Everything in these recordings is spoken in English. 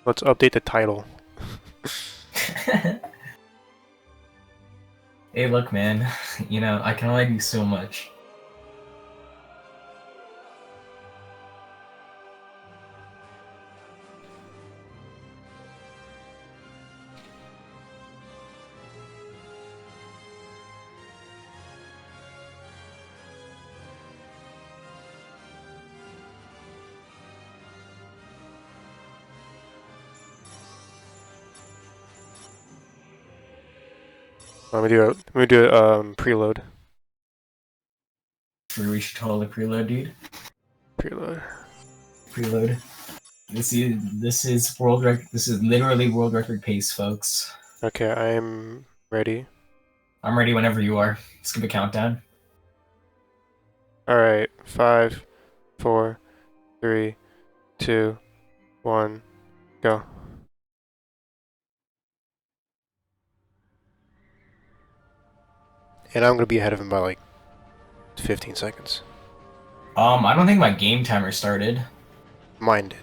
Let's update the title. Hey, look, man. You know, I can only do so much. Let me do a preload. We should totally preload, dude. Preload. Preload. This is world record. This is literally world record pace, folks. Okay, I'm ready. I'm ready whenever you are. Let's give a countdown. All right, 5, 4, 3, 2, 1, go. And I'm gonna be ahead of him by like 15 seconds. I don't think my game timer started. Mine did.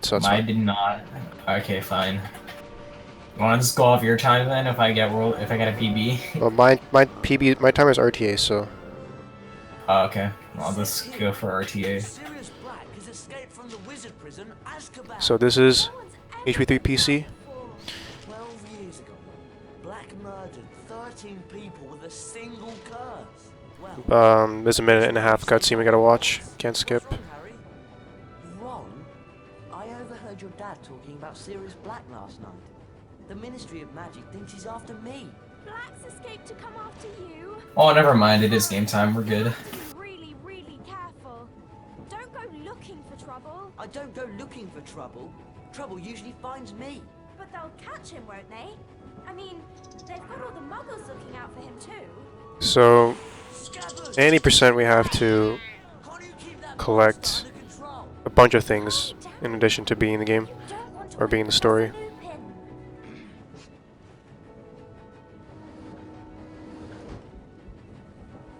So that's Mine fine. did not. Okay, fine. You want to just go off your time then? If I get a PB. Well, my timer is RTA, so. Oh, okay. I'll just go for RTA. So this is HP3 PC. 12 years ago, Black murdered 13 people with a single curse. Well, There's a minute and a half cutscene we gotta watch. Can't skip. Ron, I overheard your dad talking about Sirius Black last night. The Ministry of Magic thinks he's after me. Black's escaped to come after you. Oh, never mind. It is game time. We're good. Be really careful. Don't go looking for trouble. I don't go looking for trouble. Trouble usually finds me. But they'll catch him, won't they? I mean, they've got all the muggles looking out for him too. So, Scabbers! 80% we have to Can't you keep that collect monster under control? a bunch of things in addition to being in the game Don't want to or being in the story. loop in.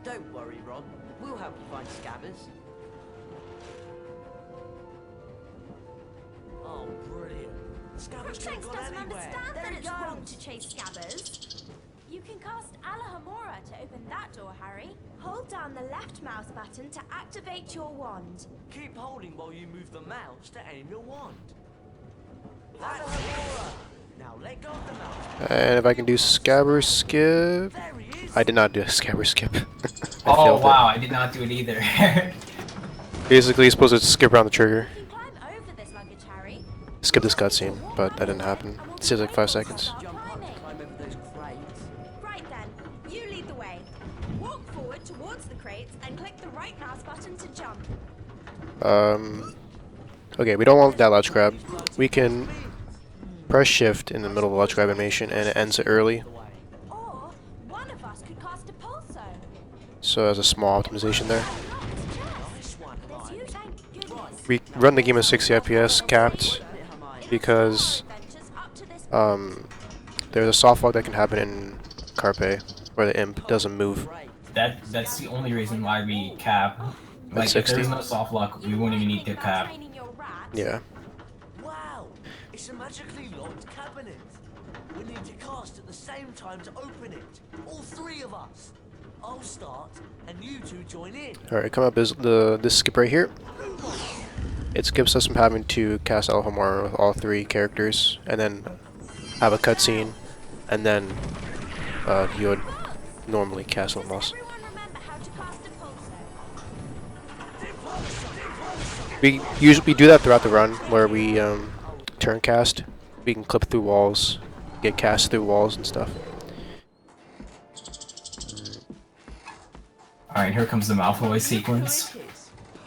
Don't worry, Ron. We'll help you find Scabbers. Oh, brilliant. Scabbers can't Crookshanks go doesn't anywhere. understand There that he it's goes. wrong to chase scabbers. You can cast Alahamora to open that door, Harry. Hold down the left mouse button to activate your wand. Keep holding while you move the mouse to aim your wand. That's Aurora. Now let go of the mouse. And if I can do Scabber Skip. There he is. I did not do a Scabber Skip. I Oh failed wow, I did not do it either. it. Basically, you're supposed to skip around the trigger. You can climb over this luggage, Harry. Skip this cutscene, but that didn't happen. It seems like 5 seconds. Jump up and climb over those crates. Right then, you lead the way. Walk forward towards the crates and click the right mouse button to jump. Okay, we don't want that ledge grab. We can press shift in the middle of the ledge grab animation and it ends it early. Or one of us could cast a pulso. So there's a small optimization there. Nice one, There's Hermione. you, thank goodness. We run the game at 60 FPS capped because Adventures up to this there's a soft lock that can happen in Carpe where the imp doesn't move. That's the only reason why we cap. Like, if 60? there's no soft lock, we wouldn't even need to cap. training your rat. Yeah. Wow, it's a magically locked cabinet. We need to cast at the same time to open it. All three of us. I'll start, and you two join in. Alright, come up is this skip right here. It skips us from having to cast Alhamar with all 3 characters and then have a cutscene and then you would normally cast Does Almos. everyone remember how to cast a pulso? We do that throughout the run where we turn cast. We can clip through walls, get cast through walls and stuff. Alright, here comes the Malfoy sequence.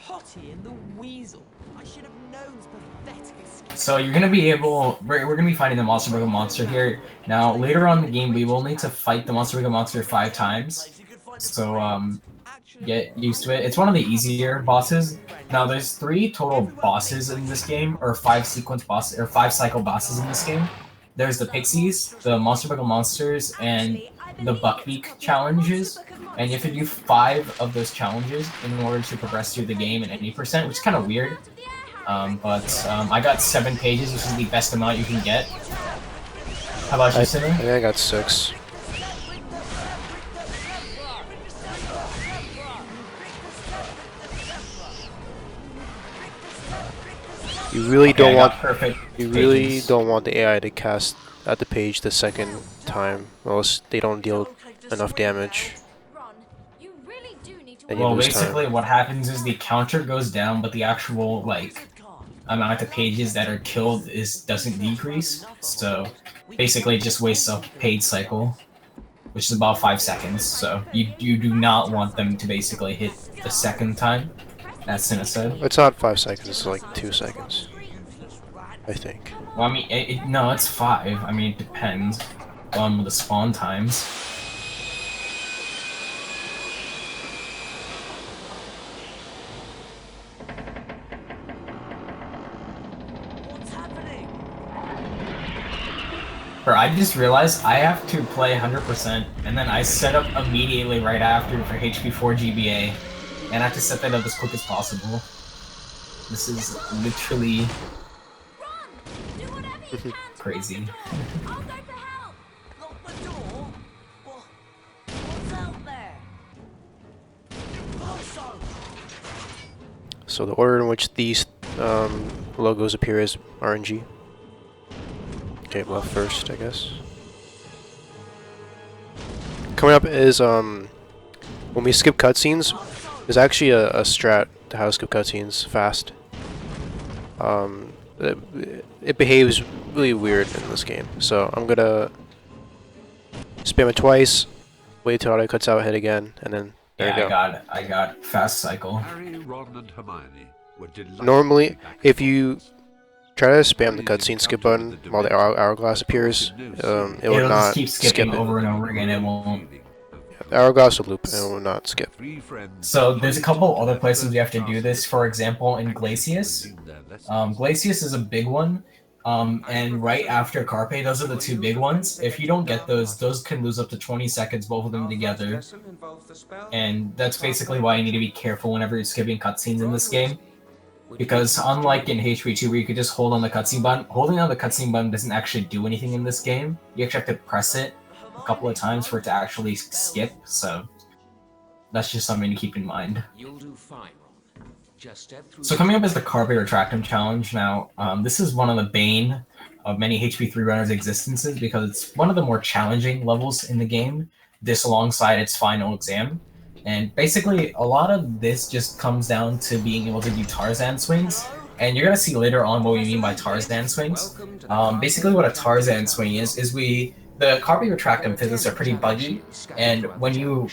Potty and the Weasel. I should have known his pathetic escape. So you're gonna be able, we're gonna be fighting the Monster Burger monster here. Now later on in the game, we will need to fight the Monster Burger monster 5 times. So get used to it. It's one of the easier bosses. Now there's 3 total bosses in this game, or 5 sequence bosses, or 5 cycle bosses in this game. There's the Pixies, the Monster Burger monsters, and the Buckbeak challenges. And you have to do 5 of those challenges in order to progress through the game in any percent, which is kind of weird. but I got 7 pages, which is the best amount you can get. How about you, I Cinna? think I got 6. You really Okay, don't I want got perfect you really pages. don't want the AI to cast at the page the second time, or else they don't deal enough damage, Ron, you really do need to and you Well, lose basically, time. what happens is the counter goes down, but the actual like amount of pages that are killed doesn't decrease. So basically, it just wastes a page cycle, which is about 5 seconds. So you do not want them to basically hit the second time. That's Cinna said. It's not 5 seconds. It's like 2 seconds, I think. Well, I mean, no, it's 5. I mean, it depends on the spawn times. What's happening? Or I just realized I have to play 100%, and then I set up immediately right after for HP4 GBA, and I have to set that up as quick as possible. This is literally Ron, do whatever you can to crazy. I'll go for help. Lock the door? What's out there? Also, So the order in which these logos appear is RNG. Okay, left first, I guess. Coming up is when we skip cutscenes, there's actually a strat to how to skip cutscenes fast. It behaves really weird in this game, so I'm gonna spam it twice, wait till it cuts out, hit again, and then there you go. I got fast cycle. Harry, Ron, and Hermione were delighted Normally, to be back if in you try to spam the cutscene skip button while the hourglass appears, it will It'll just not keep skip skipping it. over and over again. It won't. The hourglass will loop and it will not skip. Three friends So there's a couple other places we have to do this. For example, in Glacius. Glacius is a big one. And right after Carpe, those are the 2 big ones. If you don't get those can lose up to 20 seconds, both of them together. And that's basically why you need to be careful whenever you're skipping cutscenes in this game. Because unlike in HP2 where you could just hold on the cutscene button, holding on the cutscene button doesn't actually do anything in this game. You actually have to press it a couple of times for it to actually skip, so that's just something to keep in mind. You'll do fine, Ron. Just step through. So coming up is the Carpe Retractum Challenge. Now, this is one of the bane of many HP3 runners' existences because it's one of the more challenging levels in the game, this alongside its final exam. And basically, a lot of this just comes down to being able to do Tarzan swings. And you're going to see later on what we mean by Tarzan swings. Basically, what a Tarzan swing is the Carpe Retractum physics are pretty buggy, and when you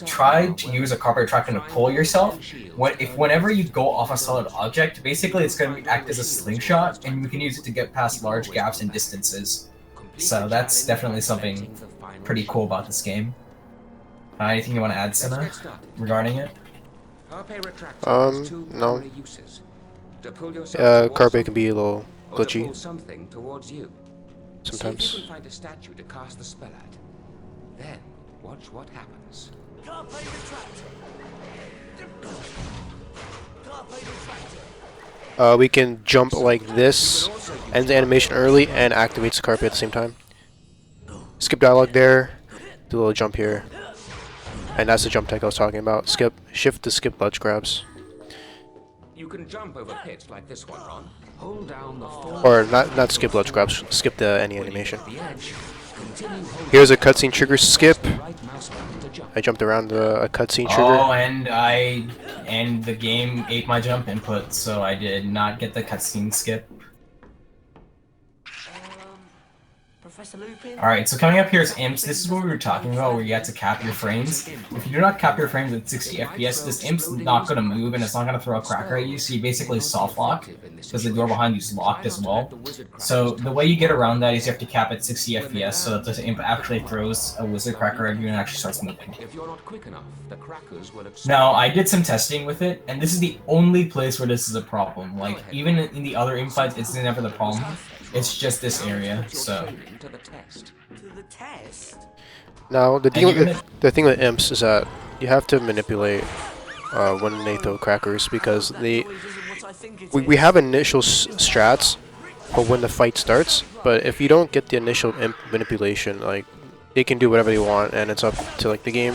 try to use a Carpe Retractum to pull yourself, whenever you go off a solid object, basically it's going to act as a slingshot, and you can use it to get past large gaps and distances. So that's definitely something pretty cool about this game. Anything you want to add, Cinna, regarding it? No. Carpe can be a little glitchy sometimes. See if you can find a statue to cast the spell at. Then watch what happens. Carpe retractor. Carpe retractor. We can jump like this, ends the animation early, and activates the Carpe at the same time. Skip dialogue there, do a little jump here. And that's the jump tech I was talking about. Shift to skip ledge grabs. You can jump over pits like this one, Ron. Hold down the forward Or not skip ledge grabs, skip the any animation. the edge. Continue holding Here's a cutscene trigger skip. the right mouse button to jump. I jumped around a cutscene trigger. Oh, and the game ate my jump input, so I did not get the cutscene skip. Professor Lupin. Alright, so coming up here is imps. This is what we were talking about, where you have to cap your frames. If you do not cap your frames at 60 FPS, this imp's not going to move, and it's not going to throw a cracker at you, so you basically soft lock, because the door behind you is locked as well. So the way you get around that is you have to cap at 60 FPS, so that the imp actually throws a wizard cracker at you and actually starts moving. If you're not quick enough, the crackers will explode. Now, I did some testing with it, and this is the only place where this is a problem. Like, even in the other imp fights, it's never the problem. It's just this area, so... To the test. To the test. Now the you're gonna- thing with imps is that you have to manipulate when they throw crackers because they think it we is. have initial strats for when the fight starts, but if you don't get the initial manipulation, like they can do whatever they want, and it's up to like the game.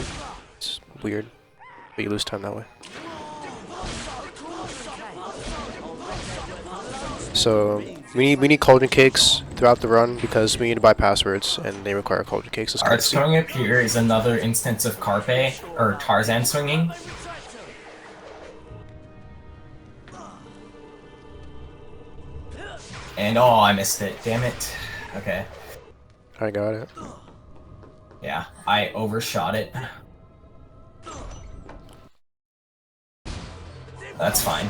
It's weird, but you lose time that way. So we need cauldron cakes throughout the run because we need to buy passwords, and they require cauldron cakes. Alright, so coming up here is another instance of Carpe, or Tarzan swinging. And oh, I missed it. Damn it. Okay. I got it. Yeah, I overshot it. That's fine.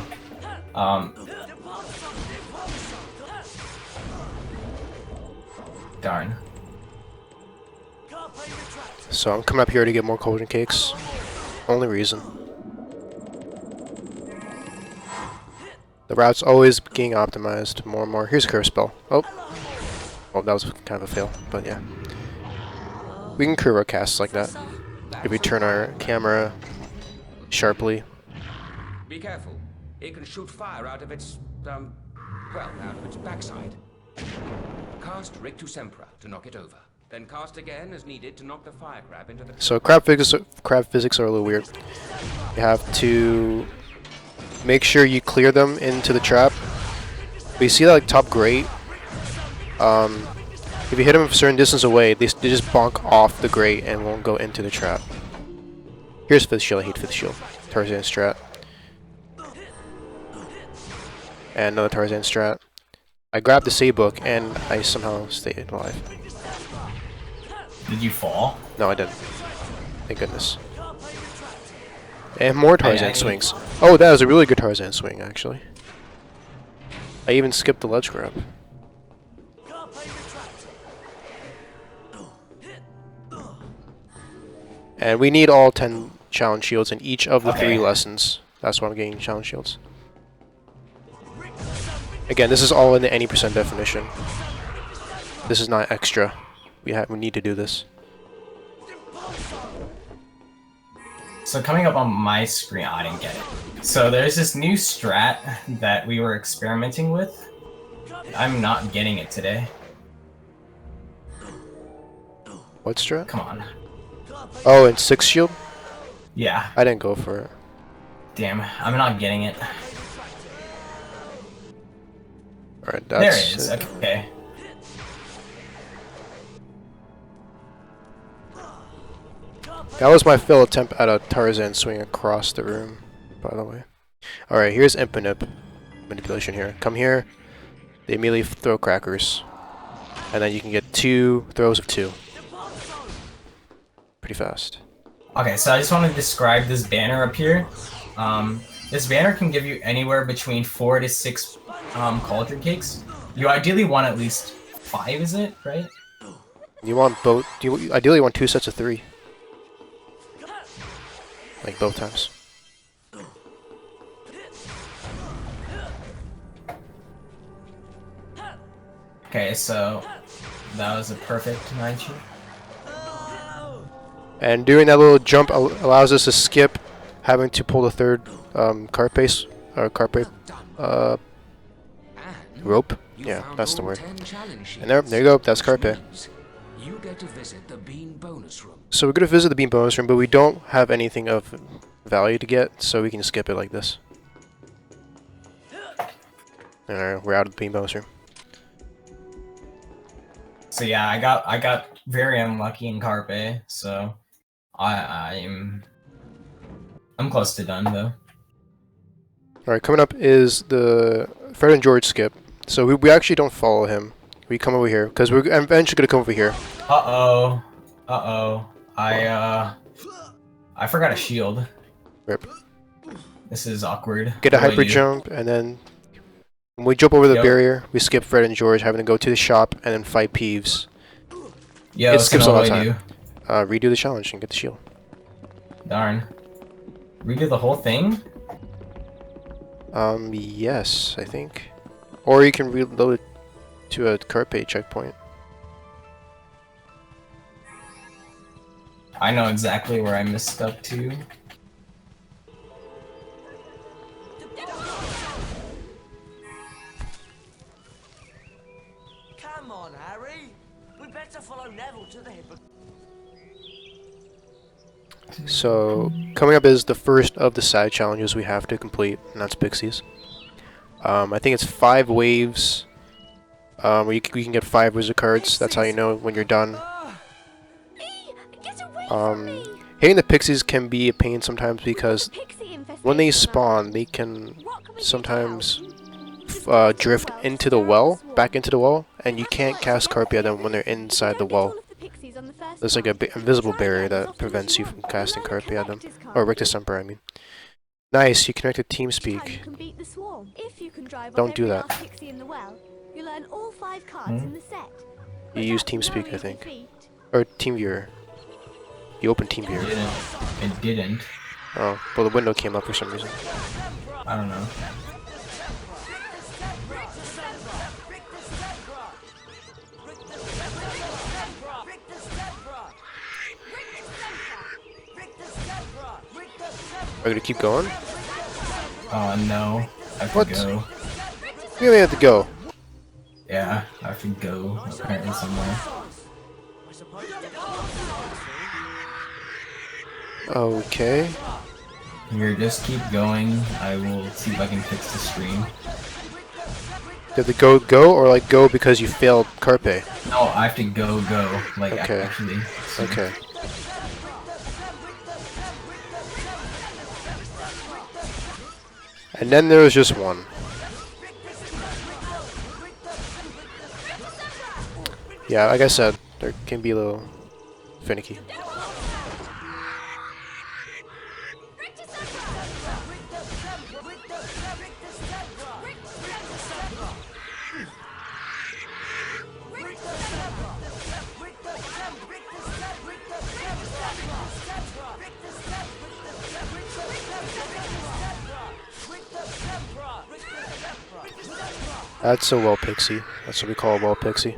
Darn. So I'm coming up here to get more cauldron cakes. Only reason. The route's always getting optimized more and more. Here's a curve spell. Oh. Well, that was kind of a fail, but yeah. We can curve our casts like that. If we turn our camera sharply. Be careful. It can shoot fire out of its, well, out of its backside. Cast Rictus Sempra to knock it over. Then cast again as needed to knock the fire crab into the... So crab physics are a little weird. You have to make sure you clear them into the trap. But you see that like top grate? If you hit them a certain distance away, they just bonk off the grate and won't go into the trap. Here's 5th shield. I hate 5th shield. Tarzan strat. And another Tarzan strat. I grabbed the save book and I somehow stayed alive. Did you fall? No, I didn't. Thank goodness. And more Tarzan swings. Oh, that was a really good Tarzan swing, actually. I even skipped the ledge grab. And we need all 10 challenge shields in each of the 3 lessons. That's why I'm getting challenge shields. Again, this is all in the any percent definition. This is not extra. We need to do this. So coming up on my screen, I didn't get it. So there's this new strat that we were experimenting with. I'm not getting it today. What strat? Come on. Oh, and 6 shield? Yeah. I didn't go for it. Damn, I'm not getting it. Alright, There that's it is. Okay. That was my failed attempt at a Tarzan swing across the room, by the way. Alright, here's Impanip manipulation here. Come here, they immediately throw crackers. And then you can get 2 throws of 2. Pretty fast. Okay, so I just want to describe this banner up here. This banner can give you anywhere between 4 to 6 cauldron cakes. You ideally want at least 5, is it? Right? You want both? You ideally want 2 sets of 3. Like both times. Okay, so that was a perfect 9 shoot. And doing that little jump allows us to skip having to pull the 3rd carpe rope. Yeah, that's the word. And there you go. That's carpe. You get to visit the bean bonus room. So we're gonna visit the bean bonus room, but we don't have anything of value to get, so we can skip it like this. Alright, we're out of the bean bonus room. So yeah, I got very unlucky in carpe, so I'm close to done though. Alright, coming up is the Fred and George skip. So we actually don't follow him. We come over here, because we're eventually going to come over here. Uh-oh. Uh-oh. I forgot a shield. Rip. This is awkward. Get a What do I hyper do? jump, and then when we jump over the barrier, we skip Fred and George having to go to the shop and then fight Peeves. Yeah, It skips a lot of what do I time. Redo the challenge and get the shield. do? Darn. Redo the whole thing? Yes, I think. Or you can reload it to a carpe checkpoint. I know exactly where I messed up to. So coming up is the first of the side challenges we have to complete, and that's Pixies. I think it's 5 waves. Where you can get 5 wizard cards. That's how you know when you're done. Get away from me! Hitting the pixies can be a pain sometimes because Pixie when they infestation spawn, they can What can we do to sometimes help? drift into the well, back into the well, and you can't cast Carpe at them when they're inside the well. There's like a invisible barrier that prevents you from casting Carpe at them. Or Rictus Semper, I mean. Nice, you connected TeamSpeak. Don't do that. You learn all 5 cards in the set. You use TeamSpeak, I think. Or TeamViewer. You open TeamViewer. It didn't. Oh, well the window came up for some reason. I don't know. Are we gonna keep going? Oh no. I have to What? go. We only have to go. Yeah, I have to go apparently somewhere. Okay. Here, just keep going. I will see if I can fix the stream. Did the go or like go because you failed Carpe? No, I have to go. Like Okay. actually. So Okay. And then there was just one. Yeah, like I said, there can be a little finicky. That's a well pixie. That's what we call a well pixie.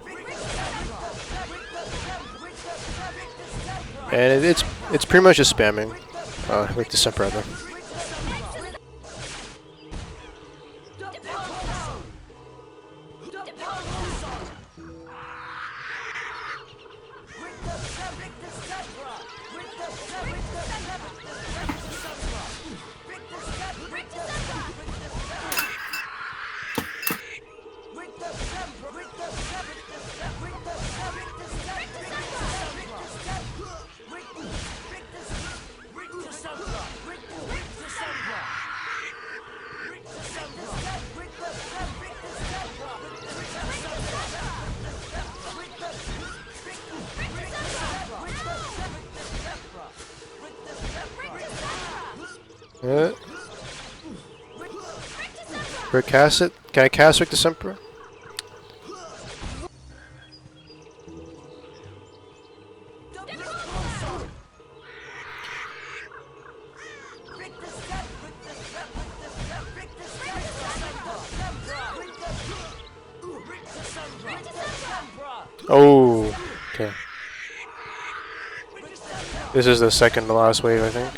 And it's pretty much just spamming. Like the Semper rather. Cast it? Can I cast Rictus Semper? Oh, okay. This is the second to last wave, I think.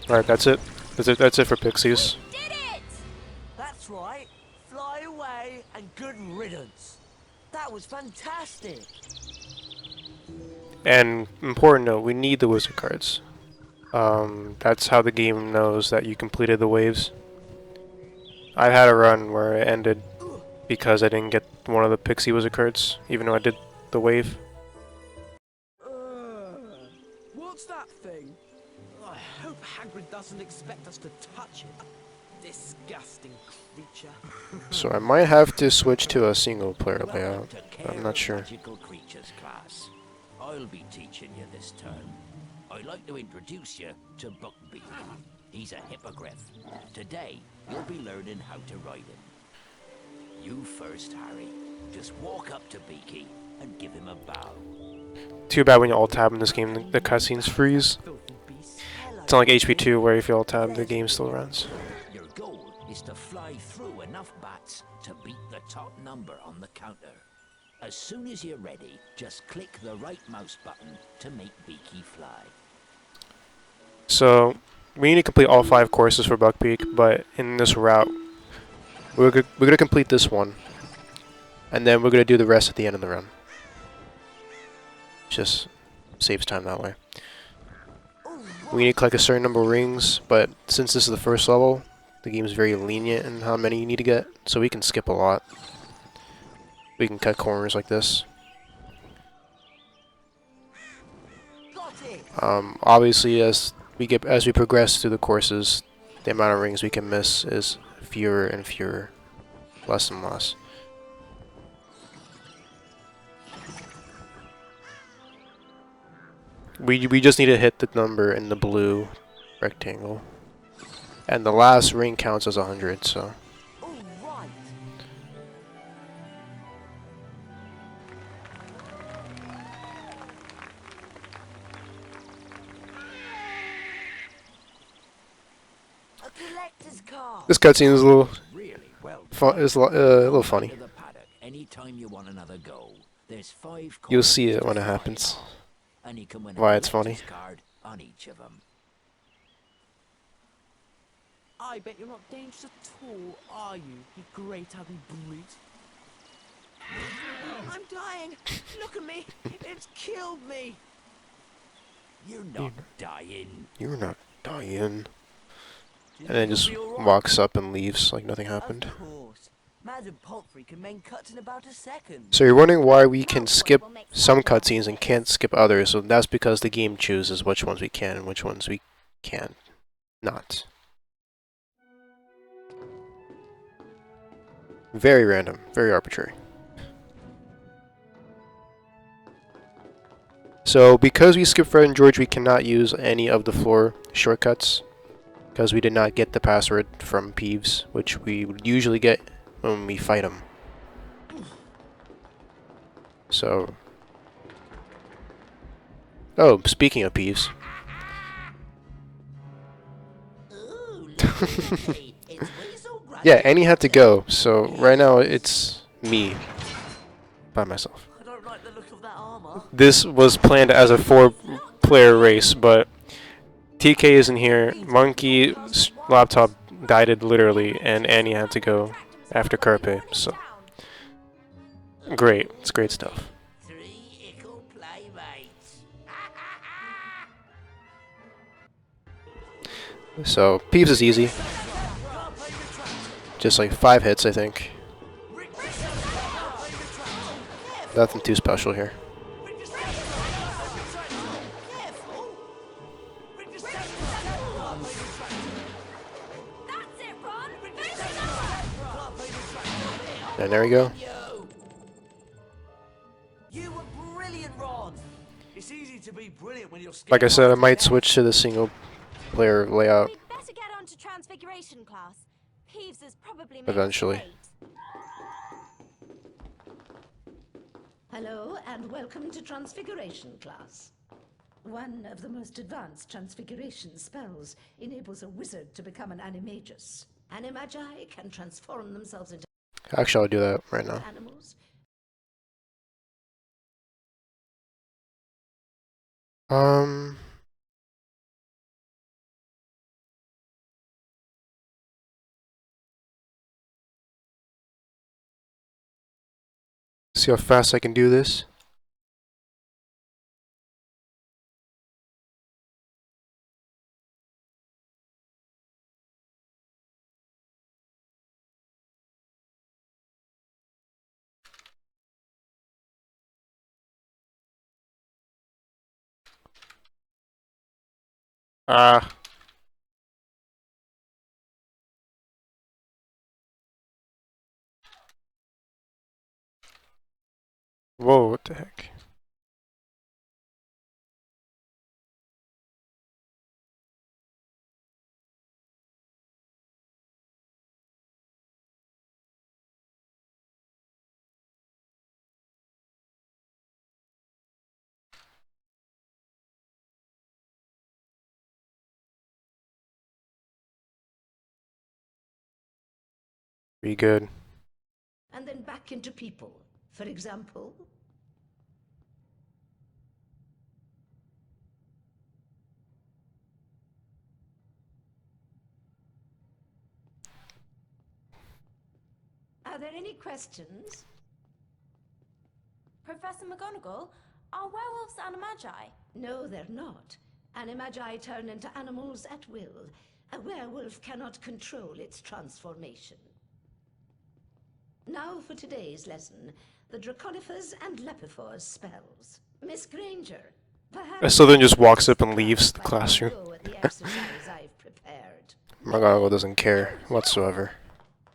Alright, that's it. That's it for Pixies. Did it! That's right. Fly away and good riddance. That was fantastic. And important note, we need the wizard cards. That's how the game knows that you completed the waves. I had a run where it ended because I didn't get one of the Pixie wizard cards, even though I did the wave. What's that thing? I hope Hagrid doesn't expect us to touch it. Disgusting creature. So I might have to switch to a single player layout. I'm not sure. Magical creatures class. I'll be teaching you this term. I'd like to introduce you to Buckbeak. He's a hippogriff. Today, you'll be learning how to ride him. You first, Harry. Just walk up to Beaky and give him a bow. Too bad when you alt tab in this game, the cutscenes freeze. Filthy beast. It's not like HP2 where if you alt tab, the game still runs. Your goal is to fly through enough bats to beat the top number on the counter. As soon as you're ready, just click the right mouse button to make Beaky fly. So, we need to complete all 5 courses for Buckbeak, but in this route, we're gonna complete this one. And then we're gonna do the rest at the end of the run. Just saves time that way. We need to collect a certain number of rings, but since this is the first level, the game is very lenient in how many you need to get, so we can skip a lot. We can cut corners like this. Obviously, as we progress through the courses, the amount of rings we can miss is fewer and fewer, less and less. We just need to hit the number in the blue rectangle, and the last ring counts as 100. So. Alright. A collector's card. This cutscene is a little Really well. fun. It's a little funny. To the paddock anytime you want another go. There's 5 You'll courses see it to when it fly happens. on, and you can win a Why it's funny. collector's card on each of them. I bet you're not dangerous at all, are you, you great ugly brute? I'm dying! Look at me! It's killed me! You're not dying. You're not dying. And then just walks up and leaves like nothing happened. Of course. Madam Pomfrey can make cuts in about a second. So you're wondering why we can skip some cutscenes and can't skip others. So that's because the game chooses which ones we can and which ones we can not. Very random, very arbitrary. So because we skipped Fred and George, we cannot use any of the floor shortcuts because we did not get the password from Peeves, which we would usually get when we fight him. So, oh, speaking of Peeves. Yeah, Annie had to go, so right now it's me by myself. I don't like the look of that armor. This was planned as a 4-player race, but TK isn't here. Monkey's laptop died literally, and Annie had to go after Carpe. So great, it's great stuff. 3 ickle playmates. So Peeves is easy, just like 5 hits, I think. Nothing too special here. That's it, Ron! And there we go. You were brilliant, Ron. It's easy to be brilliant when you're scared. Like I said, I might switch to the single player layout We'd better get on to Transfiguration class. Peeves is probably made eventually. late. Hello and welcome to Transfiguration class. One of the most advanced transfiguration spells enables a wizard to become an animagus. Animagi can transform themselves into Actually, I'll do that right now. animals. See how fast I can do this. Ah. Whoa, what the heck? Pretty good. And then back into people. For example, are there any questions? Professor McGonagall, are werewolves animagi? No, they're not. Animagi turn into animals at will. A werewolf cannot control its transformation. Now for today's lesson, the Draconifers and Lepifors spells. Miss Granger, perhaps... So then just walks up and leaves the classroom. Go at the exercise I've prepared. McGonagall doesn't care whatsoever.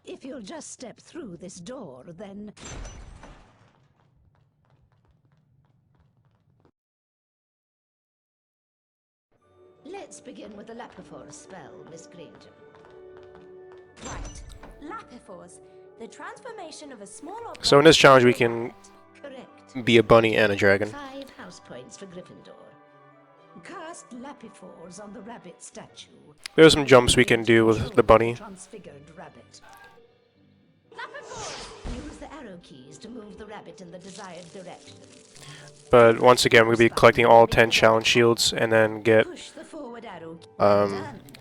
If you'll just step through this door, then... Let's begin with the Lapifors spell, Miss Granger. Right. Lapifors, the transformation of a small object... So in this challenge we can Correct. be a bunny and a dragon. 5 house points for Gryffindor. Cast Lapifors on the rabbit statue. There's some jumps we can do with the bunny. Transfigured rabbit. Lapifors! Use the arrow keys to move the rabbit in the desired direction. But once again, we'll be collecting all 10 challenge shields and then get Push the forward arrow key.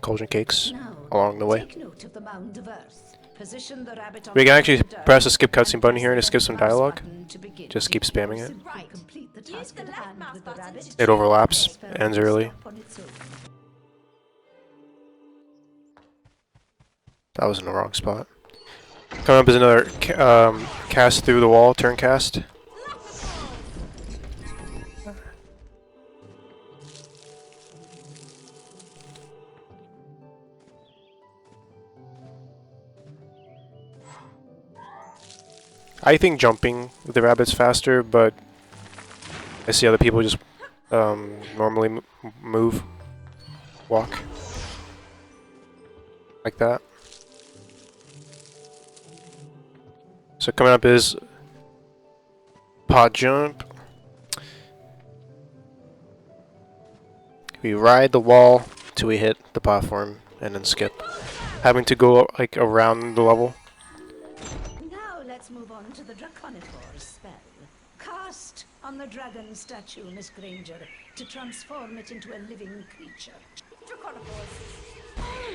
cauldron cakes Now, along the way. take note of the mound of earth. Position the rabbit on We can top actually of the dirt. press the skip cutscene button here to skip some Mouse dialogue. button to begin. Just keep spamming it. Right. Complete the Use task the at left hand mouse with the button rabbit. to It overlaps, Spell ends will early. stop on its own. That was in the wrong spot. Coming up is another cast through the wall, turn cast. I think jumping with the rabbit's faster, but I see other people just normally move, walk like that. So coming up is pod jump. We ride the wall till we hit the platform and then skip, having to go like around the level. Now let's move on to the Draconifors spell. Cast on the dragon statue, Miss Granger, to transform it into a living creature. Draconifors. Oh,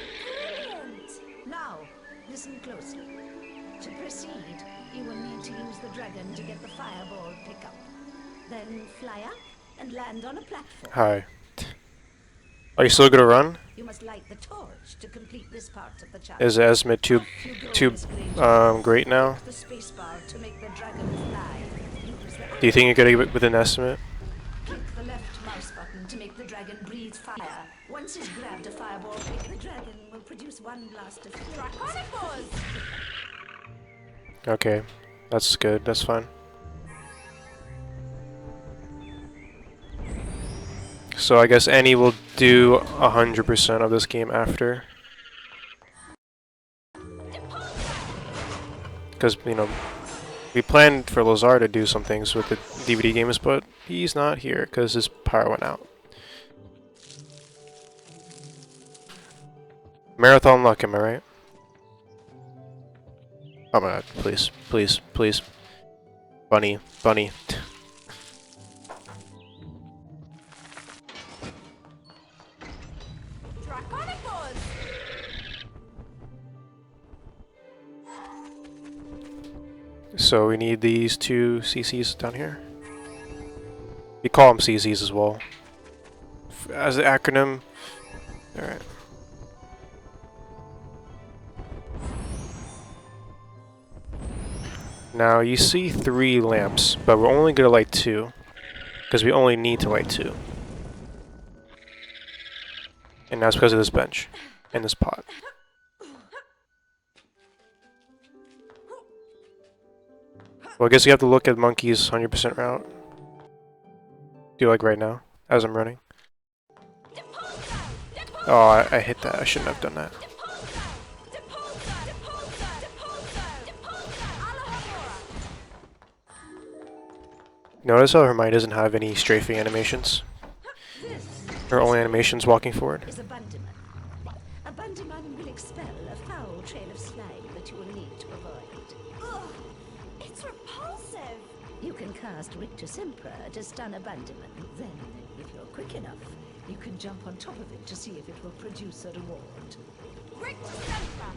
brilliant! Now, listen closely. To proceed, you will need to use the dragon to get the fireball pickup. Then fly up and land on a platform. Hi. Are you still gonna run? You must light the torch to complete this part of the challenge. Is Esmond too great now? The spacebar to make the dragon fly. Use the Do you think you're gonna get with an estimate? Click the left mouse button to make the dragon breathe fire. Once he's grabbed a fireball pick, the dragon will produce one blast of fire. Draconifors! Okay, that's good. That's fine. So I guess Annie will do 100% of this game after. Because, you know, we planned for Lazar to do some things with the DVD games, but he's not here because his power went out. Marathon luck, am I right? Oh my god, please, please, please. Bunny, bunny. Draconifors! So we need these two CCs down here. We call them CCs as well. As the acronym. Alright. Now you see 3 lamps, but we're only going to light 2. Because we only need to light 2. And that's because of this bench. And this pot. Well, I guess you have to look at Monkey's 100% route. Do like right now, as I'm running. Oh, I hit that. I shouldn't have done that. Notice how Hermione doesn't have any strafing animations. Her only animation's walking forward. Is a Bundyman. A Bundyman will expel a foul trail of slime that you will need to avoid. You can cast Rick to Sempra to stun a banditman. Then, if you're quick enough, you can jump on top of it to see if it will produce a reward. Rick to Sempra!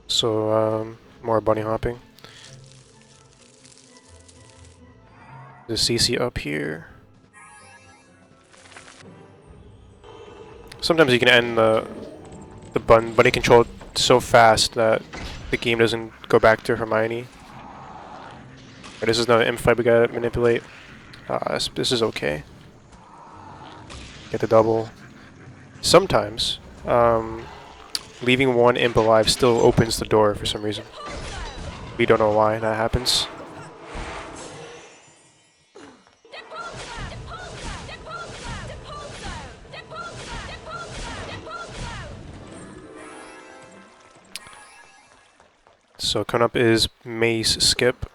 So, more bunny hopping. The CC up here. Sometimes you can end the bunny control so fast that the game doesn't go back to Hermione. But this is not an imp fight we gotta manipulate. This is okay. Get the double. Sometimes, leaving one imp alive still opens the door for some reason. We don't know why that happens. So coming up is maze skip.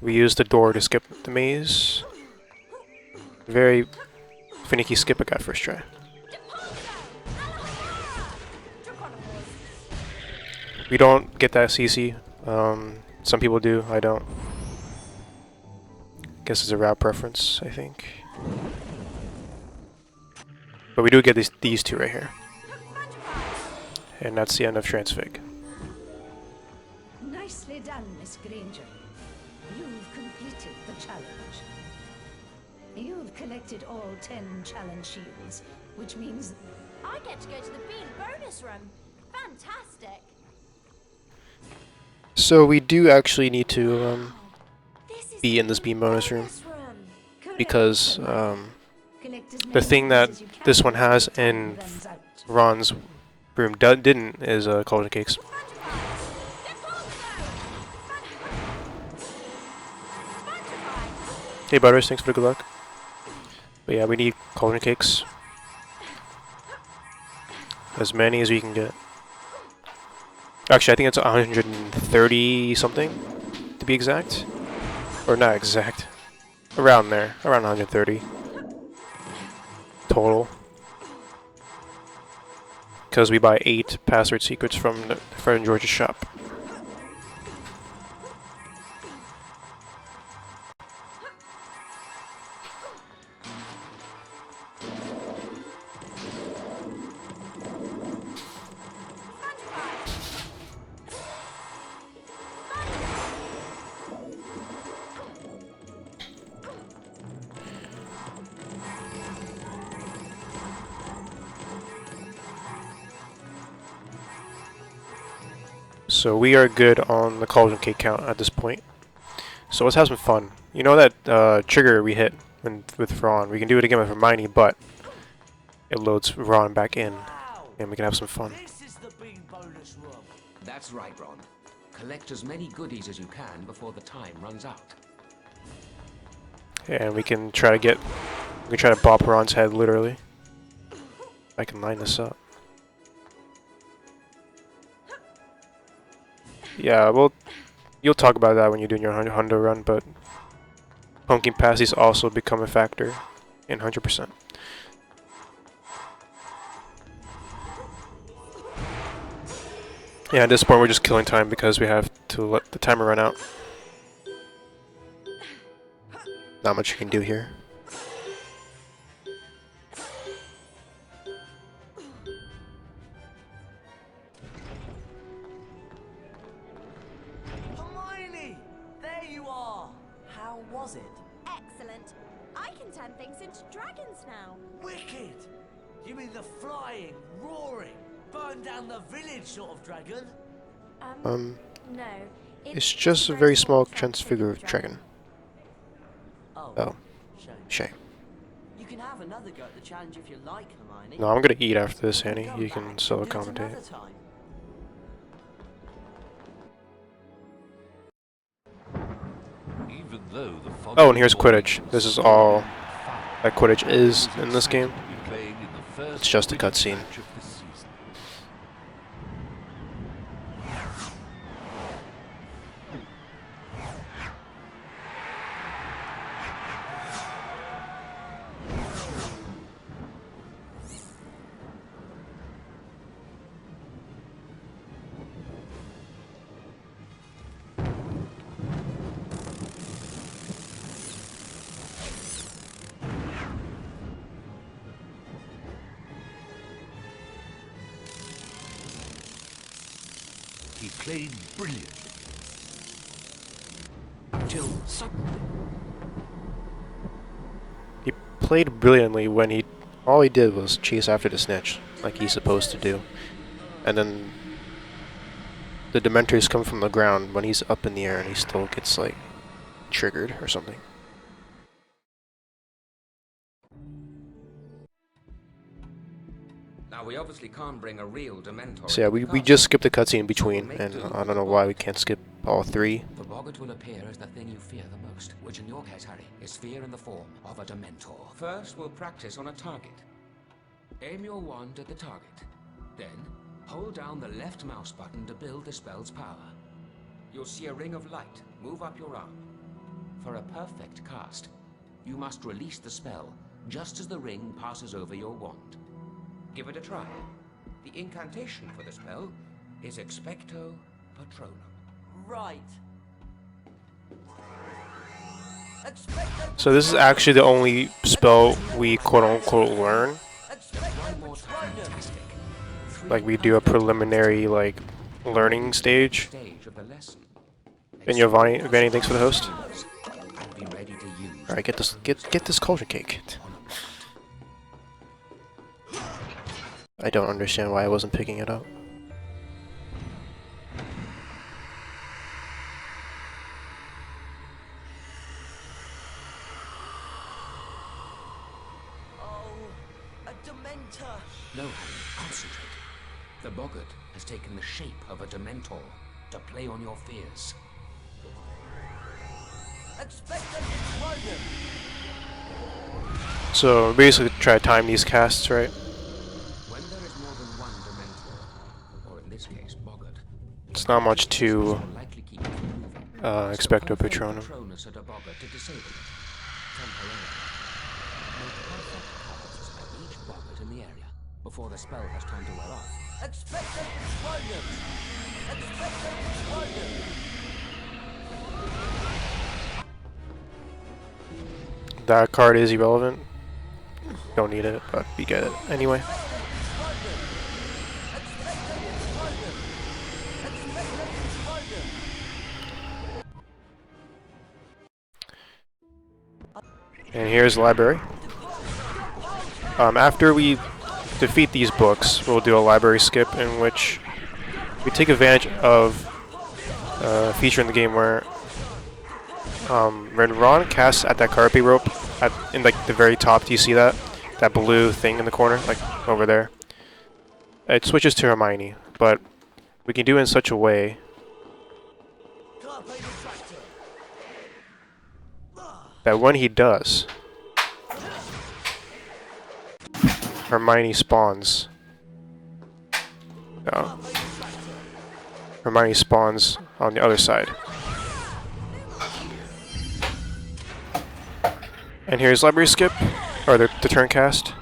We use the door to skip the maze. Very finicky skip I got first try. We don't get that CC. Some people do, I don't. Guess it's a route preference, I think. But we do get these two right here. And that's the end of Transfig. Nicely done, Miss Granger. You've completed the challenge. You've collected all 10 challenge shields, which means I get to go to the bean bonus room. Fantastic. So we do actually need to be in this beam bonus room because the thing that this one has and Ron's room didn't is cauldron cakes. Hey Butters, thanks for the good luck. But yeah, we need cauldron cakes. As many as we can get. Actually, I think it's 130 something, to be exact. Or not exact. Around there. Around 130. Total. Because we buy 8 password secrets from the Fred and George's shop. So we are good on the cauldron cake count at this point. So let's have some fun. You know that trigger we hit with Ron? We can do it again with Hermione, but it loads Ron back in, and we can have some fun. This is the bean bonus room. That's right, Ron. Collect as many goodies as you can before the time runs out. And we can try to bop Ron's head, literally. I can line this up. Yeah, well, you'll talk about that when you're doing your Hundo run, but pumpkin pasties also become a factor in 100%. Yeah, at this point we're just killing time because we have to let the timer run out. Not much you can do here. Hermione! There you are! How was it? Excellent. I can turn things into dragons now. Wicked! You mean the flying, roaring, burn down the village sort of dragon? No. It's just a very small transfigure dragon. Oh, shame. You can have another go at the challenge if you like, Hermione. No, I'm gonna eat after this, Annie. Come You can back solo and do it commentate. another time. Even though the fog Oh, and here's Quidditch. This is all that Quidditch is in this game. It's just a cutscene. played brilliantly. Till suddenly, He played brilliantly when all he did was chase after the snitch, like he's supposed to do. And then the Dementors come from the ground when he's up in the air and he still gets, like, triggered or something. Now, we obviously can't bring a real Dementor. So yeah, we just skipped the cutscene in between, and I don't know why we can't skip all 3. The boggart will appear as the thing you fear the most, which in your case, Harry, is fear in the form of a Dementor. First, we'll practice on a target. Aim your wand at the target. Then, hold down the left mouse button to build the spell's power. You'll see a ring of light move up your arm. For a perfect cast, you must release the spell just as the ring passes over your wand. Give it a try. The incantation for the spell is Expecto Patronum. Right. So this is actually the only spell we quote-unquote learn. One more time, fantastic. Like, we do a preliminary, like, learning stage. Stage of the lesson. And Giovanni, thanks for the host. And be ready to use. Alright, get this culture cake. I don't understand why I wasn't picking it up. Oh, a Dementor. No, Harry, concentrate. The boggart has taken the shape of a Dementor to play on your fears. Expecto Patronum. So basically try to time these casts, right? When there is more than one Dementor, or in this case, boggart, It's not much to will likely keep you moving. Expecto Patronum. Patronus at a boggart to disable it. Temporarily. Make perfect casts at each boggart in the area before the spell has time to wear off. Expecto Patronum. Expecto Patronum. That card is irrelevant. Don't need it, but we get it anyway. And here's the library. After we defeat these books, we'll do a library skip in which we take advantage of a feature in the game where when Ron casts at that carpet rope in like the very top, do you see that? That blue thing in the corner, like over there. It switches to Hermione, but we can do it in such a way that when he does, Hermione spawns. No. Hermione spawns on the other side. And here's library skip, or the turn cast.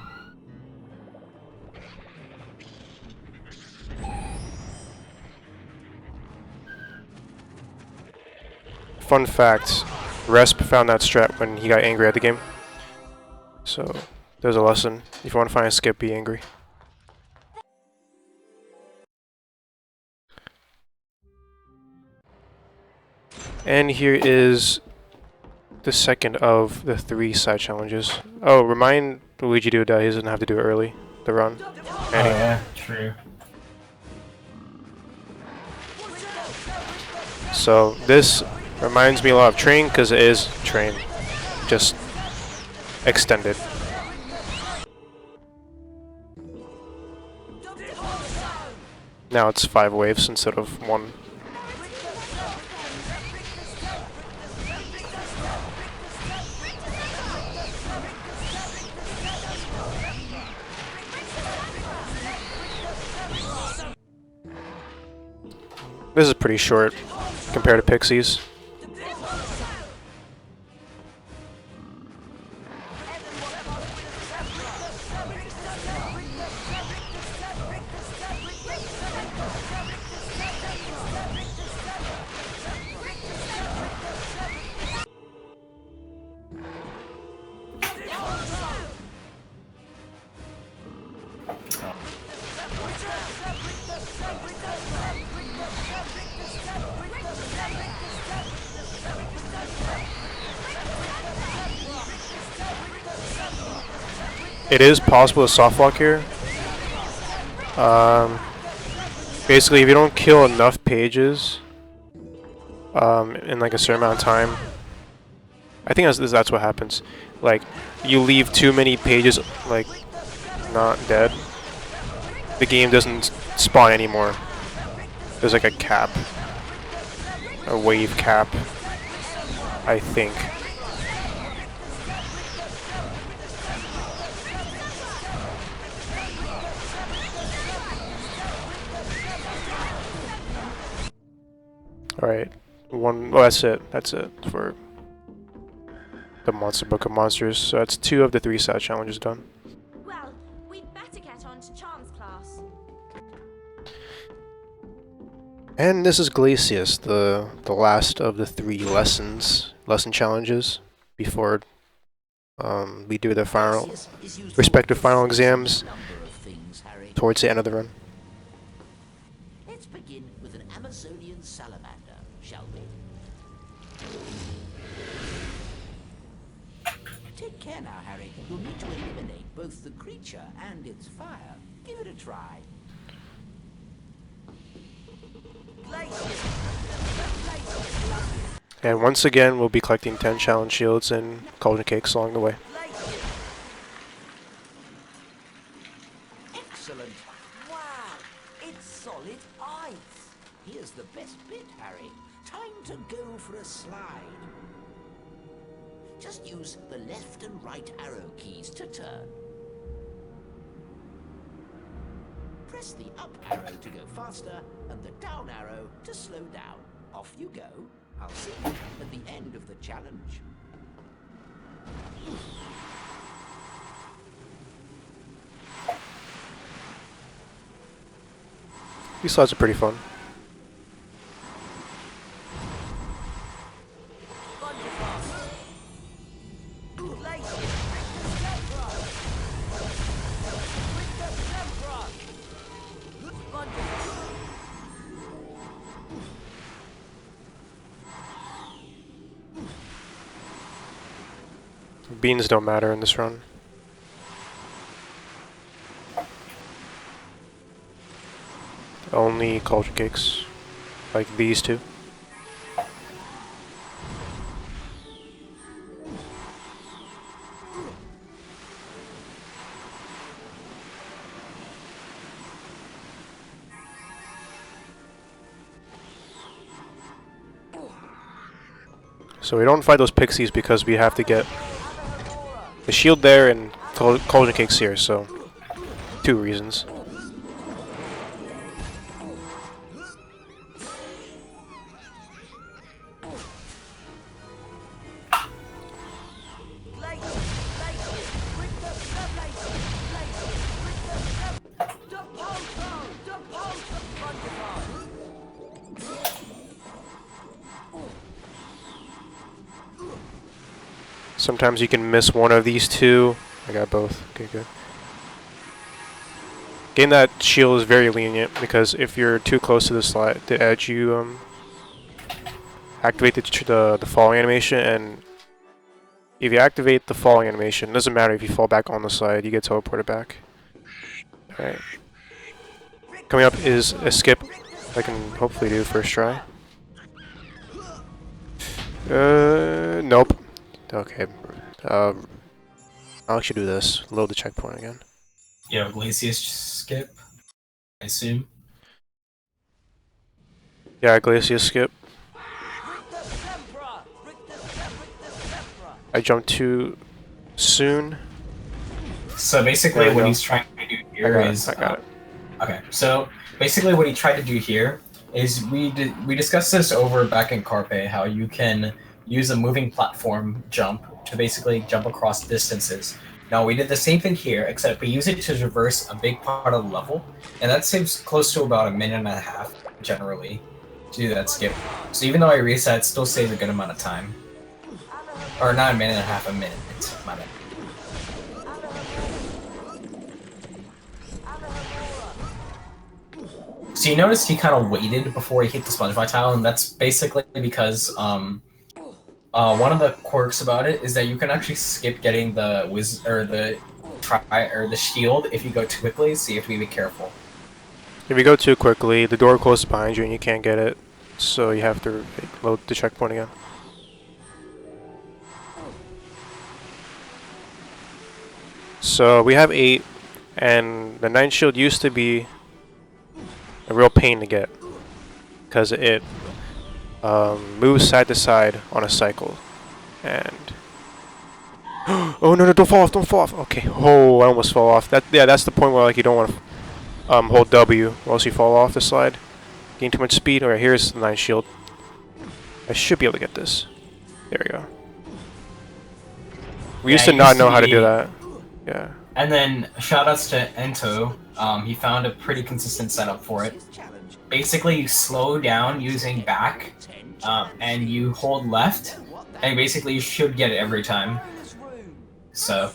Fun fact, Resp found that strat when he got angry at the game. So, there's a lesson. If you want to find a skip, be angry. And here is the second of the 3 side challenges. Oh, remind Luigi to do that he doesn't have to do it early, the run. Oh yeah, true. So this reminds me a lot of Train because it is Train, just extended. Now it's 5 waves instead of 1. This is pretty short compared to Pixies. it is possible to soft walk here. Basically, if you don't kill enough pages in like a certain amount of time, I think that's what happens. Like, you leave too many pages like not dead, the game doesn't spawn anymore. There's like a cap, a wave cap, I think. Alright, oh, that's it for the Monster Book of Monsters. So that's 2 of the 3 side challenges done. Well, we'd better get on to Charm's class. And this is Glacius, the last of the 3 lesson challenges before we do the final respective final exams towards the end of the run. Let's begin with an Amazonian salamander, shall we? Take care now, Harry. You'll need to eliminate both the creature and its fire. Give it a try. And once again, we'll be collecting 10 challenge shields and cauldron cakes along the way. Excellent. Wow, it's solid ice. Here's the best bit, Harry. Time to go for a slide. Just use the left and right arrow keys to turn. Press the up arrow to go faster and the down arrow to slow down. Off you go. I'll see you at the end of the challenge. These slides are pretty fun. Beans don't matter in this run. Only cauldron cakes, like these 2. So we don't fight those pixies because we have to get the shield there and cauldron cakes here, so 2 reasons. Sometimes you can miss one of these 2. I got both. Okay, good. Getting that shield is very lenient because if you're too close to the edge, you activate the falling animation, and if you activate the falling animation, it doesn't matter if you fall back on the slide, you get teleported back. Alright. Coming up is a skip I can hopefully do first try. Nope. Okay. I'll actually do this. Load the checkpoint again. Yeah, Glacius skip, I assume. Yeah, Glacius skip. I jumped too soon. So basically what he's trying to do here is... I got it. Okay, so basically what he tried to do here is we discussed this over back in Carpe, how you can use a moving platform jump to basically jump across distances. Now we did the same thing here, except we use it to traverse a big part of the level, and that saves close to about 1.5 minutes generally to do that skip. So even though I reset, it still saves a good amount of time. Or not 1.5 minutes, a minute. My bad. So you noticed he kind of waited before he hit the sponge tile, and that's basically because one of the quirks about it is that you can actually skip getting the the shield if you go too quickly, so you have to be careful. If you go too quickly, the door closes behind you and you can't get it, so you have to load the checkpoint again. So we have 8, and the 9 shield used to be a real pain to get, because it moves side to side on a cycle, and oh no, don't fall off, don't fall off. Okay, oh, I almost fell off. That's the point where like you don't want to hold W, or else you fall off the slide. Gain too much speed. Alright, here's the 9 shield. I should be able to get this. There we go. We used to not know how to do that. Yeah. And then shoutouts to Ento. He found a pretty consistent setup for it. Basically, you slow down using back, and you hold left, and basically you should get it every time. So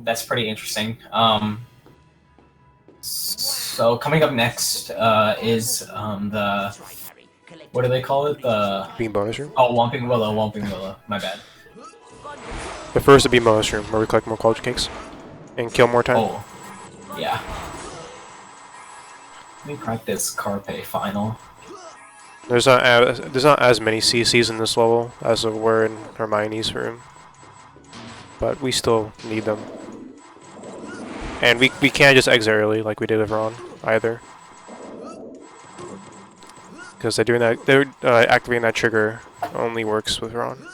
that's pretty interesting. So coming up next is the, what do they call it? The Beam bonus room? Oh, Whomping Willow. My bad. The first would be bonus room, where we collect more culture cakes and kill more time. Oh, yeah. Let me practice Carpe final. There's not as many CCs in this level as there were in Hermione's room, but we still need them. And we can't just exit early like we did with Ron either, because they're activating that trigger only works with Ron.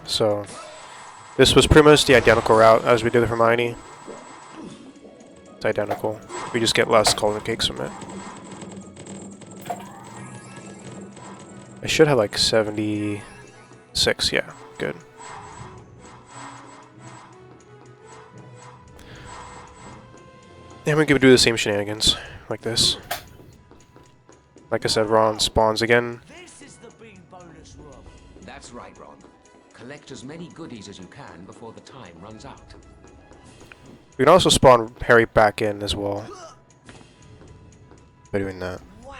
So this was pretty much the identical route as we did with Hermione. It's identical. We just get less cauldron cakes from it. I should have like 76, yeah, good. And we can do the same shenanigans, like this. Like I said, Ron spawns again. This is the beam bonus room. That's right, Ron. Collect as many goodies as you can before the time runs out. We can also spawn Harry back in as well by doing that. Wow,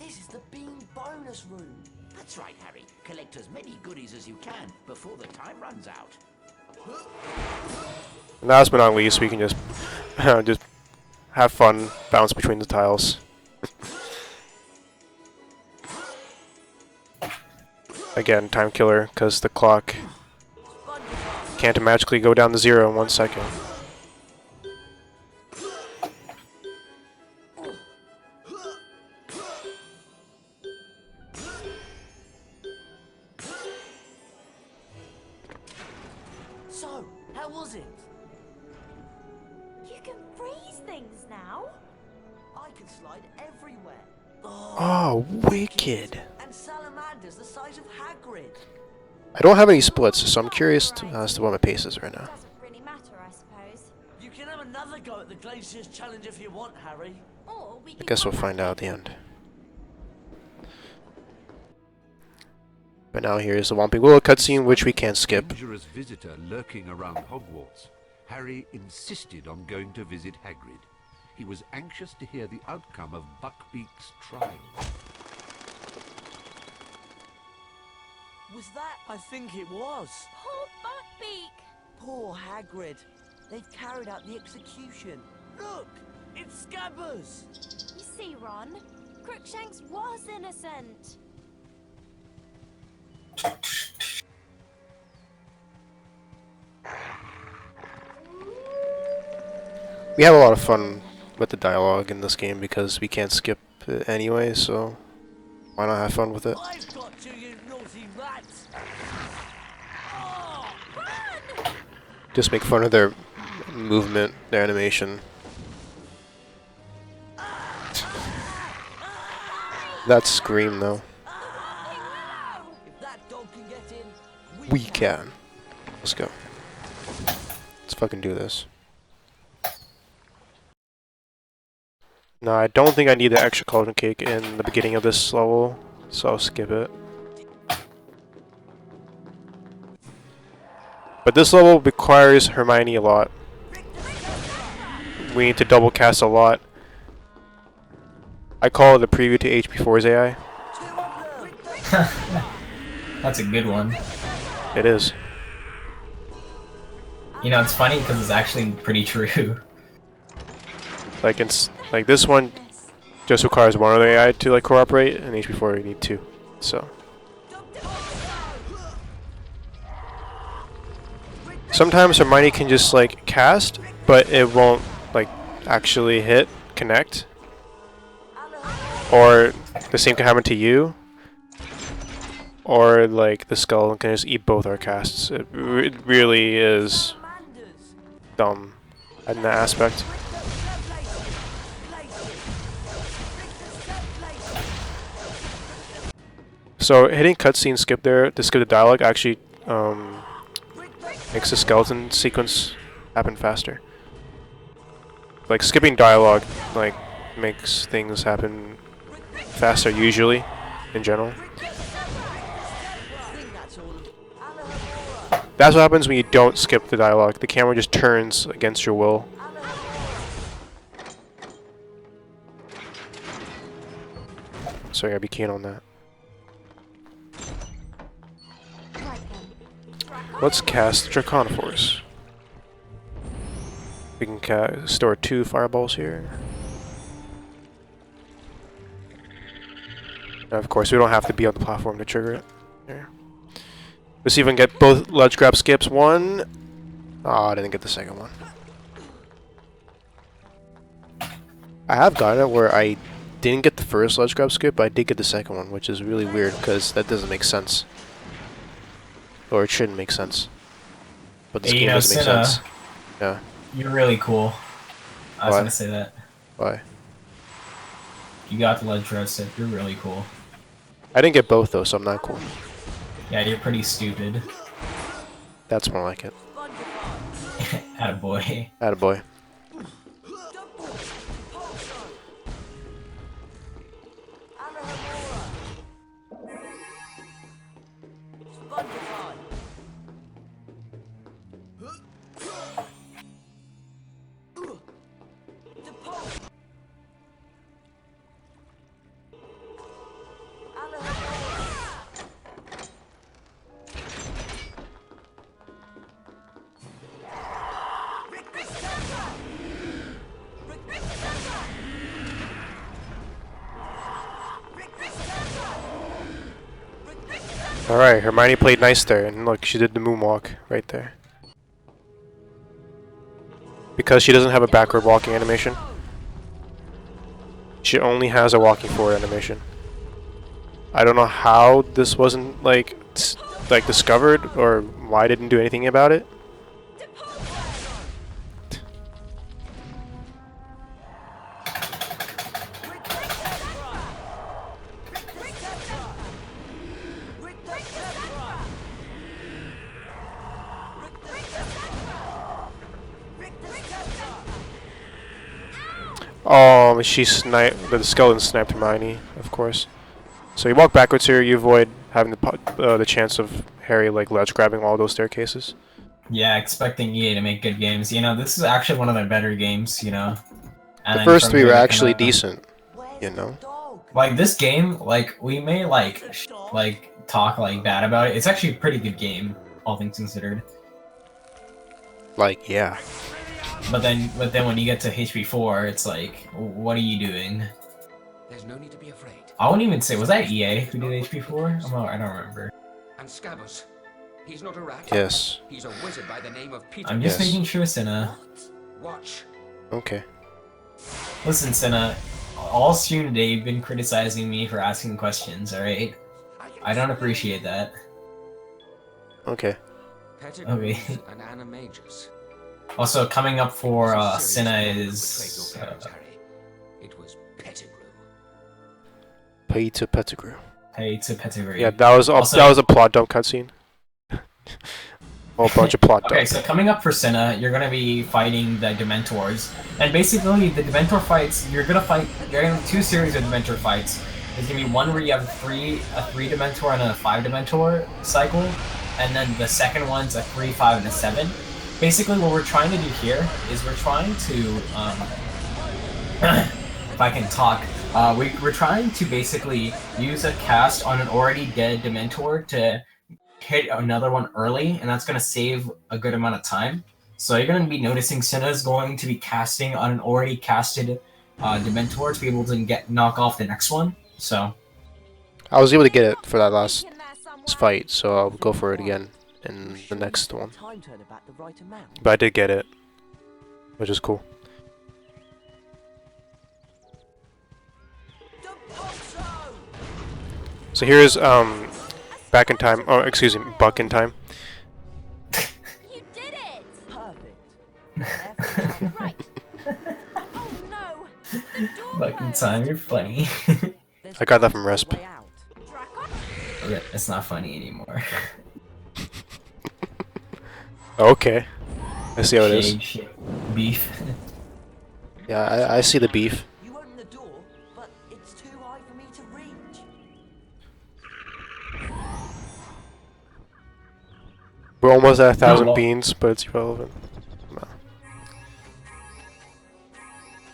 this is the beam bonus room. That's right, Harry. Collect as many goodies as you can before the time runs out. And last but not least, we can just just have fun, bounce between the tiles. Again, time killer, because the clock can't magically go down to 0 in 1 second. So, how was it? You can freeze things now. I can slide everywhere. Oh, wicked. And salamanders the size of Hagrid. I don't have any splits, so I'm curious as to what my pace is right now. Doesn't really matter, I suppose. You can have another go at the Glacier's challenge if you want, Harry. Or we I can guess we'll come find back out at the end. But now here's the Whomping Willow cutscene, which we can't skip. Dangerous visitor lurking around Hogwarts. Harry insisted on going to visit Hagrid. He was anxious to hear the outcome of Buckbeak's trial. Was that? I think it was. Poor Buckbeak. Poor Hagrid. They've carried out the execution. Look, it's Scabbers. You see, Ron, Crookshanks was innocent. We have a lot of fun with the dialogue in this game because we can't skip it anyway, so why not have fun with it? I've got you, you naughty rats. Just make fun of their movement, their animation. That scream though. If that dog can get in, We can. Let's go. Let's fucking do this. No, I don't think I need the extra cauldron cake in the beginning of this level, so I'll skip it. But this level requires Hermione a lot, we need to double cast a lot. I call it a preview to HP4's AI. That's a good one. It is. You know, it's funny because it's actually pretty true. Like it's like this one just requires one other AI to like cooperate, and HP4 you need two. So sometimes Hermione can just like cast, but it won't like actually connect. Or the same can happen to you. Or like the skull can just eat both our casts. It really is dumb in that aspect. So hitting cutscene skip there to skip the dialogue actually makes the skeleton sequence happen faster. Like skipping dialogue like makes things happen faster usually in general. That's what happens when you don't skip the dialogue. The camera just turns against your will. So you gotta be keen on that. Let's cast Draconiforce. We can store 2 fireballs here. And of course, we don't have to be on the platform to trigger it. Here. Let's see if we can get both ledge grab skips. One. Oh, I didn't get the second one. I have gotten it where I didn't get the first ledge grab skip, but I did get the second one, which is really weird because that doesn't make sense. Or it shouldn't make sense. But this game doesn't make sense. Yeah. You're really cool. I was gonna say that. Why? You got the ledge grab skip. You're really cool. I didn't get both though, so I'm not cool. Yeah, you're pretty stupid. That's more like it. Attaboy. Attaboy. Alright, Hermione played nice there, and look, she did the moonwalk right there. Because she doesn't have a backward walking animation, she only has a walking forward animation. I don't know how this wasn't like discovered, or why I didn't do anything about it. Oh, she sniped. The skeleton sniped Hermione, of course. So you walk backwards here. You avoid having the chance of Harry like ledge grabbing all those staircases. Yeah, expecting EA to make good games. You know, this is actually one of their better games. You know, and the first 3 were actually decent. You know, like this game, like we may talk like bad about it. It's actually a pretty good game, all things considered. Like yeah. But then when you get to HP4, it's like, what are you doing? There's no need to be afraid. I wouldn't even say, was that EA who did HP4? I don't remember. And Scabbers, he's not a rat. Yes. He's a wizard by the name of Peter. I'm just making sure, Cinna. Watch. Okay. Listen, Cinna, all stream today you've been criticizing me for asking questions, alright? I don't appreciate that. Okay. Okay. And animagus. Also, coming up for Cinna is... It was Pettigrew. Pay to Pettigrew. Pay to Pettigrew. Yeah, that was a plot dump cutscene. Whole bunch of plot dump. Okay, so coming up for Cinna, you're gonna be fighting the Dementors, and basically the Dementor fights, you're gonna have 2 series of Dementor fights. There's gonna be one where you have a 3 Dementor and a 5 Dementor cycle, and then the second one's a 3, 5, and a 7. basically what we're trying to do here is we're trying to if I can talk, we're trying to basically use a cast on an already dead Dementor to hit another one early, and that's going to save a good amount of time. So you're going to be noticing Cinna is going to be casting on an already casted Dementor to be able to knock off the next one. So I was able to get it for that last fight, so I'll go for it again in the next one. Time turner back the right amount. But I did get it, which is cool. So here's back in time. Oh, excuse me, buck in time. You did it! Perfect. Right. Oh no! The door fucking closed. time, you're funny. I got that from Resp. Way out. Yeah, it's not funny anymore. Okay, I see how it is. Shade, beef. Yeah, I see the beef. You open the door, but it's too high for me to reach. We're almost at 1,000 well- beans, but it's irrelevant. No.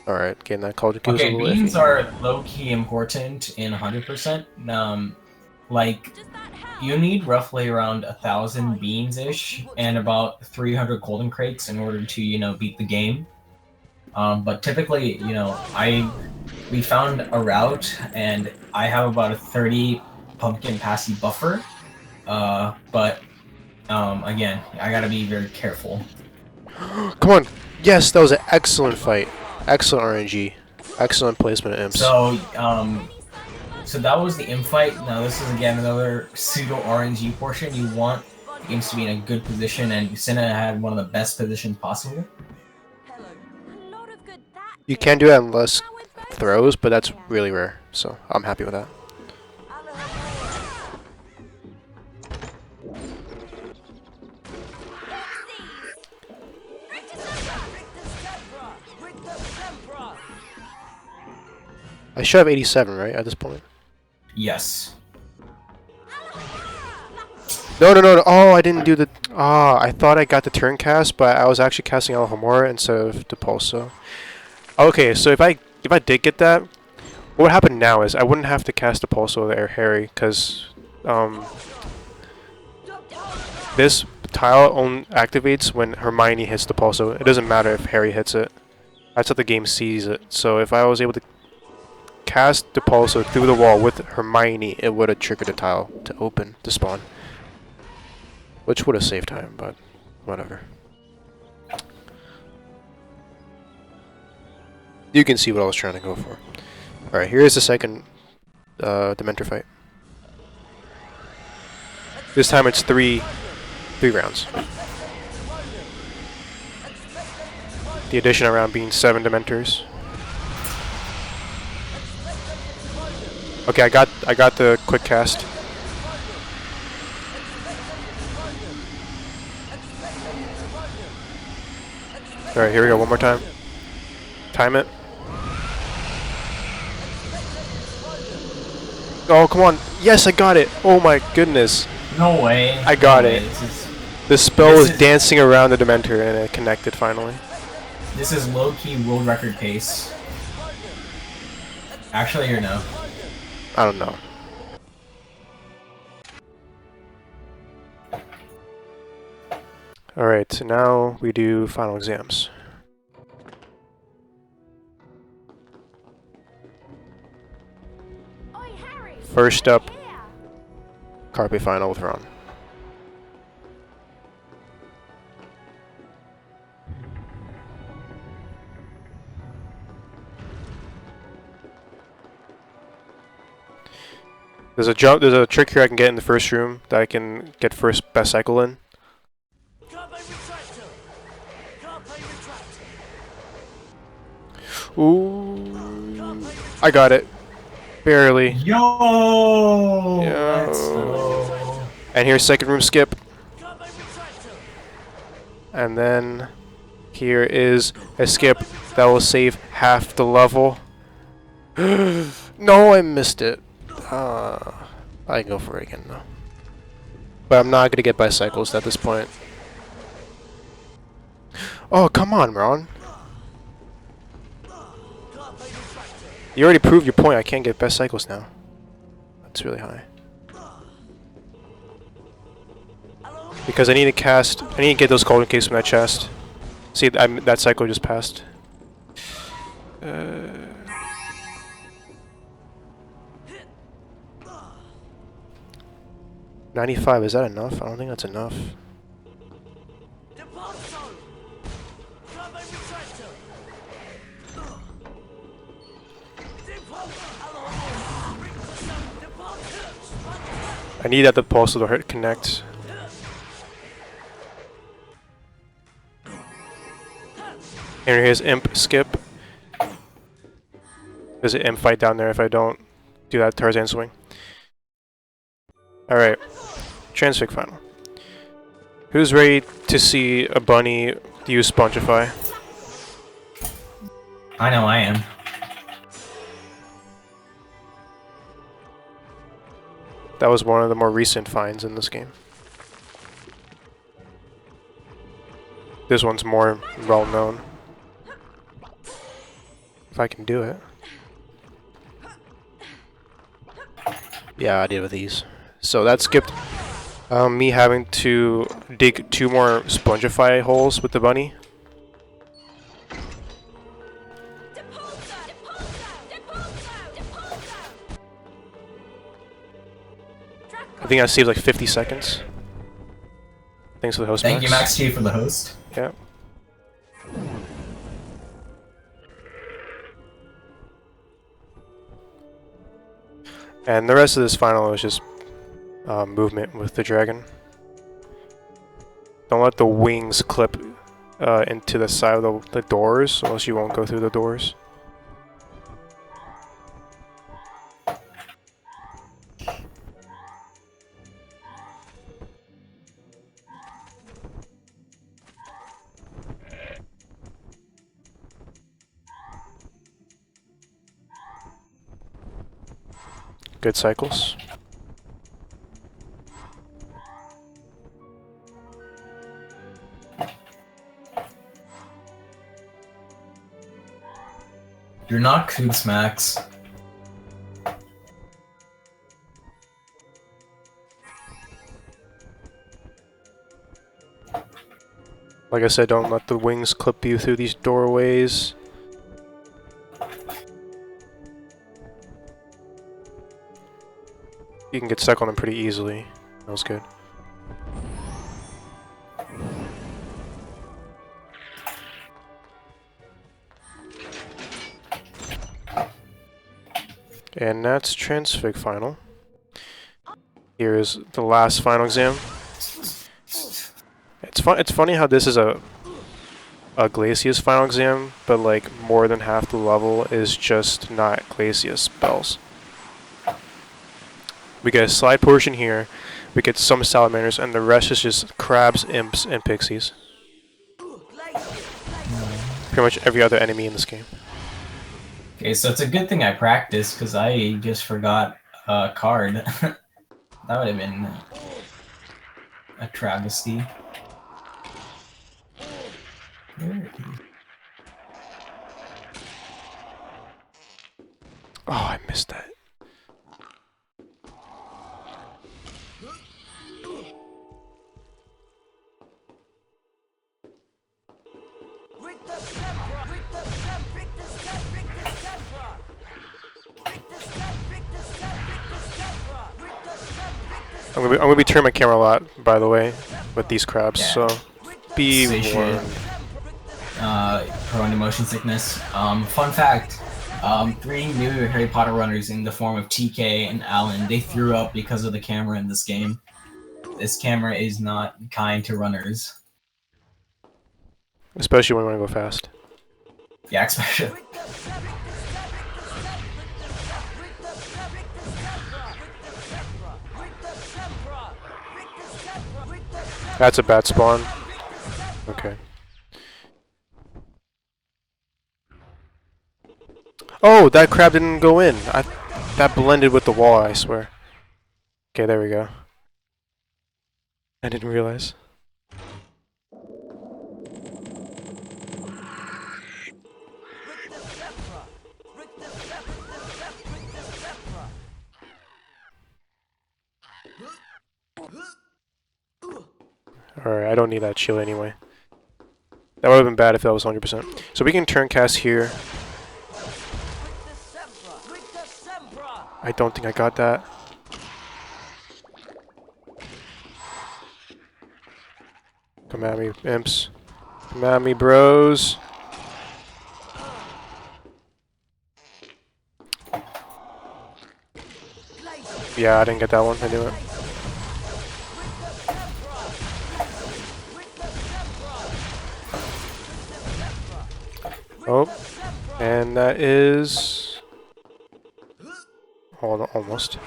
Alright, getting that called goes a Okay, little beans iffy. are low-key important in 100%. Like, Does that help? you need roughly around 1,000 beans-ish and about 300 golden crates in order to, beat the game. But typically, we found a route, and I have about a 30 pumpkin passy buffer. But again, I gotta be very careful. Come on! Yes, that was an excellent fight. Excellent RNG. Excellent placement of imps. So that was the imp fight. Now this is again another pseudo RNG portion. You want the imps to be in a good position, and Cinna had one of the best positions possible. Hello. A lot of good that You did. can do that in less Now we're both throws, but that's together. really rare. So I'm happy with that. I should have 87, right, at this point? Yes. No, no, no, no. Oh, I didn't do the... Ah, I thought I got the turn cast, but I was actually casting Alhamora instead of Depulso. Okay, so if I did get that, what would happen now is I wouldn't have to cast Depulso there, Harry, because this tile only activates when Hermione hits Depulso. It doesn't matter if Harry hits it. That's how the game sees it. So if I was able to cast Depulso through the wall with Hermione, it would have triggered the tile to open, to spawn. Which would have saved time, but whatever. You can see what I was trying to go for. Alright, here's the second Dementor fight. This time it's three rounds. The additional round being 7 Dementors. Okay, I got the quick cast. Alright, here we go, one more time. Time it. Oh, come on. Yes, I got it. Oh my goodness. No way. I got No it. way. The spell this was is- dancing around the Dementor and it connected finally. This is low-key world record pace. Actually, or no? I don't know. Alright, so now we do final exams. Oi, Harry, First up, here. Carpe final with Ron. There's a trick here I can get in the first room that I can get first best cycle in. Carpe retractor. Carpe retractor. Ooh, I got it. Barely. Yo! Yo. Let's go. And here's second room skip. Carpe retractor. And then here is a skip that will save half the level. No, I missed it. I can go for it again though. But I'm not gonna get bicycles at this point. Oh, come on, Ron. You already proved your point. I can't get best cycles now. That's really high. Because I need to cast... I need to get those golden cakes from that chest. See, that cycle just passed. 95, is that enough? I don't think that's enough. I need that the pulse will hurt connect. And here's Imp skip. There's an Imp fight down there if I don't do that Tarzan swing. Alright. Transfig final. Who's ready to see a bunny use Spongify? I know I am. That was one of the more recent finds in this game. This one's more well known. If I can do it. Yeah, I did with these. So that skipped me having to dig 2 more Spongify holes with the bunny. I think I saved like 50 seconds. Thanks for the host. Thank you, Max T, for the host. Yeah. And the rest of this final is just movement with the dragon. Don't let the wings clip into the side of the doors, or else you won't go through the doors. Good cycles. You're not Coops, Max. Like I said, don't let the wings clip you through these doorways. You can get stuck on them pretty easily. That was good. And that's Transfig final. Here is the last final exam. It's funny how this is a Glacius final exam, but like more than half the level is just not Glacius spells. We get a slide portion here, we get some salamanders, and the rest is just crabs, imps, and pixies. Pretty much every other enemy in this game. Okay, so it's a good thing I practiced, because I just forgot a card. That would have been a travesty. Oh, I missed that. I'm gonna be turning my camera a lot, by the way, with these crabs. Yeah. So be warned. Prone to motion sickness. Fun fact: 3 new Harry Potter runners in the form of TK and Alan, they threw up because of the camera in this game. This camera is not kind to runners. Especially when you want to go fast. Yeah, especially. That's a bad spawn. Okay. Oh, that crab didn't go in. That blended with the wall, I swear. Okay, there we go. I didn't realize. Alright, I don't need that shield anyway. That would have been bad if that was 100%. So we can turn cast here. I don't think I got that. Come at me, imps. Come at me, bros. Yeah, I didn't get that one. I knew it. Oh, and that is... Hold on, almost.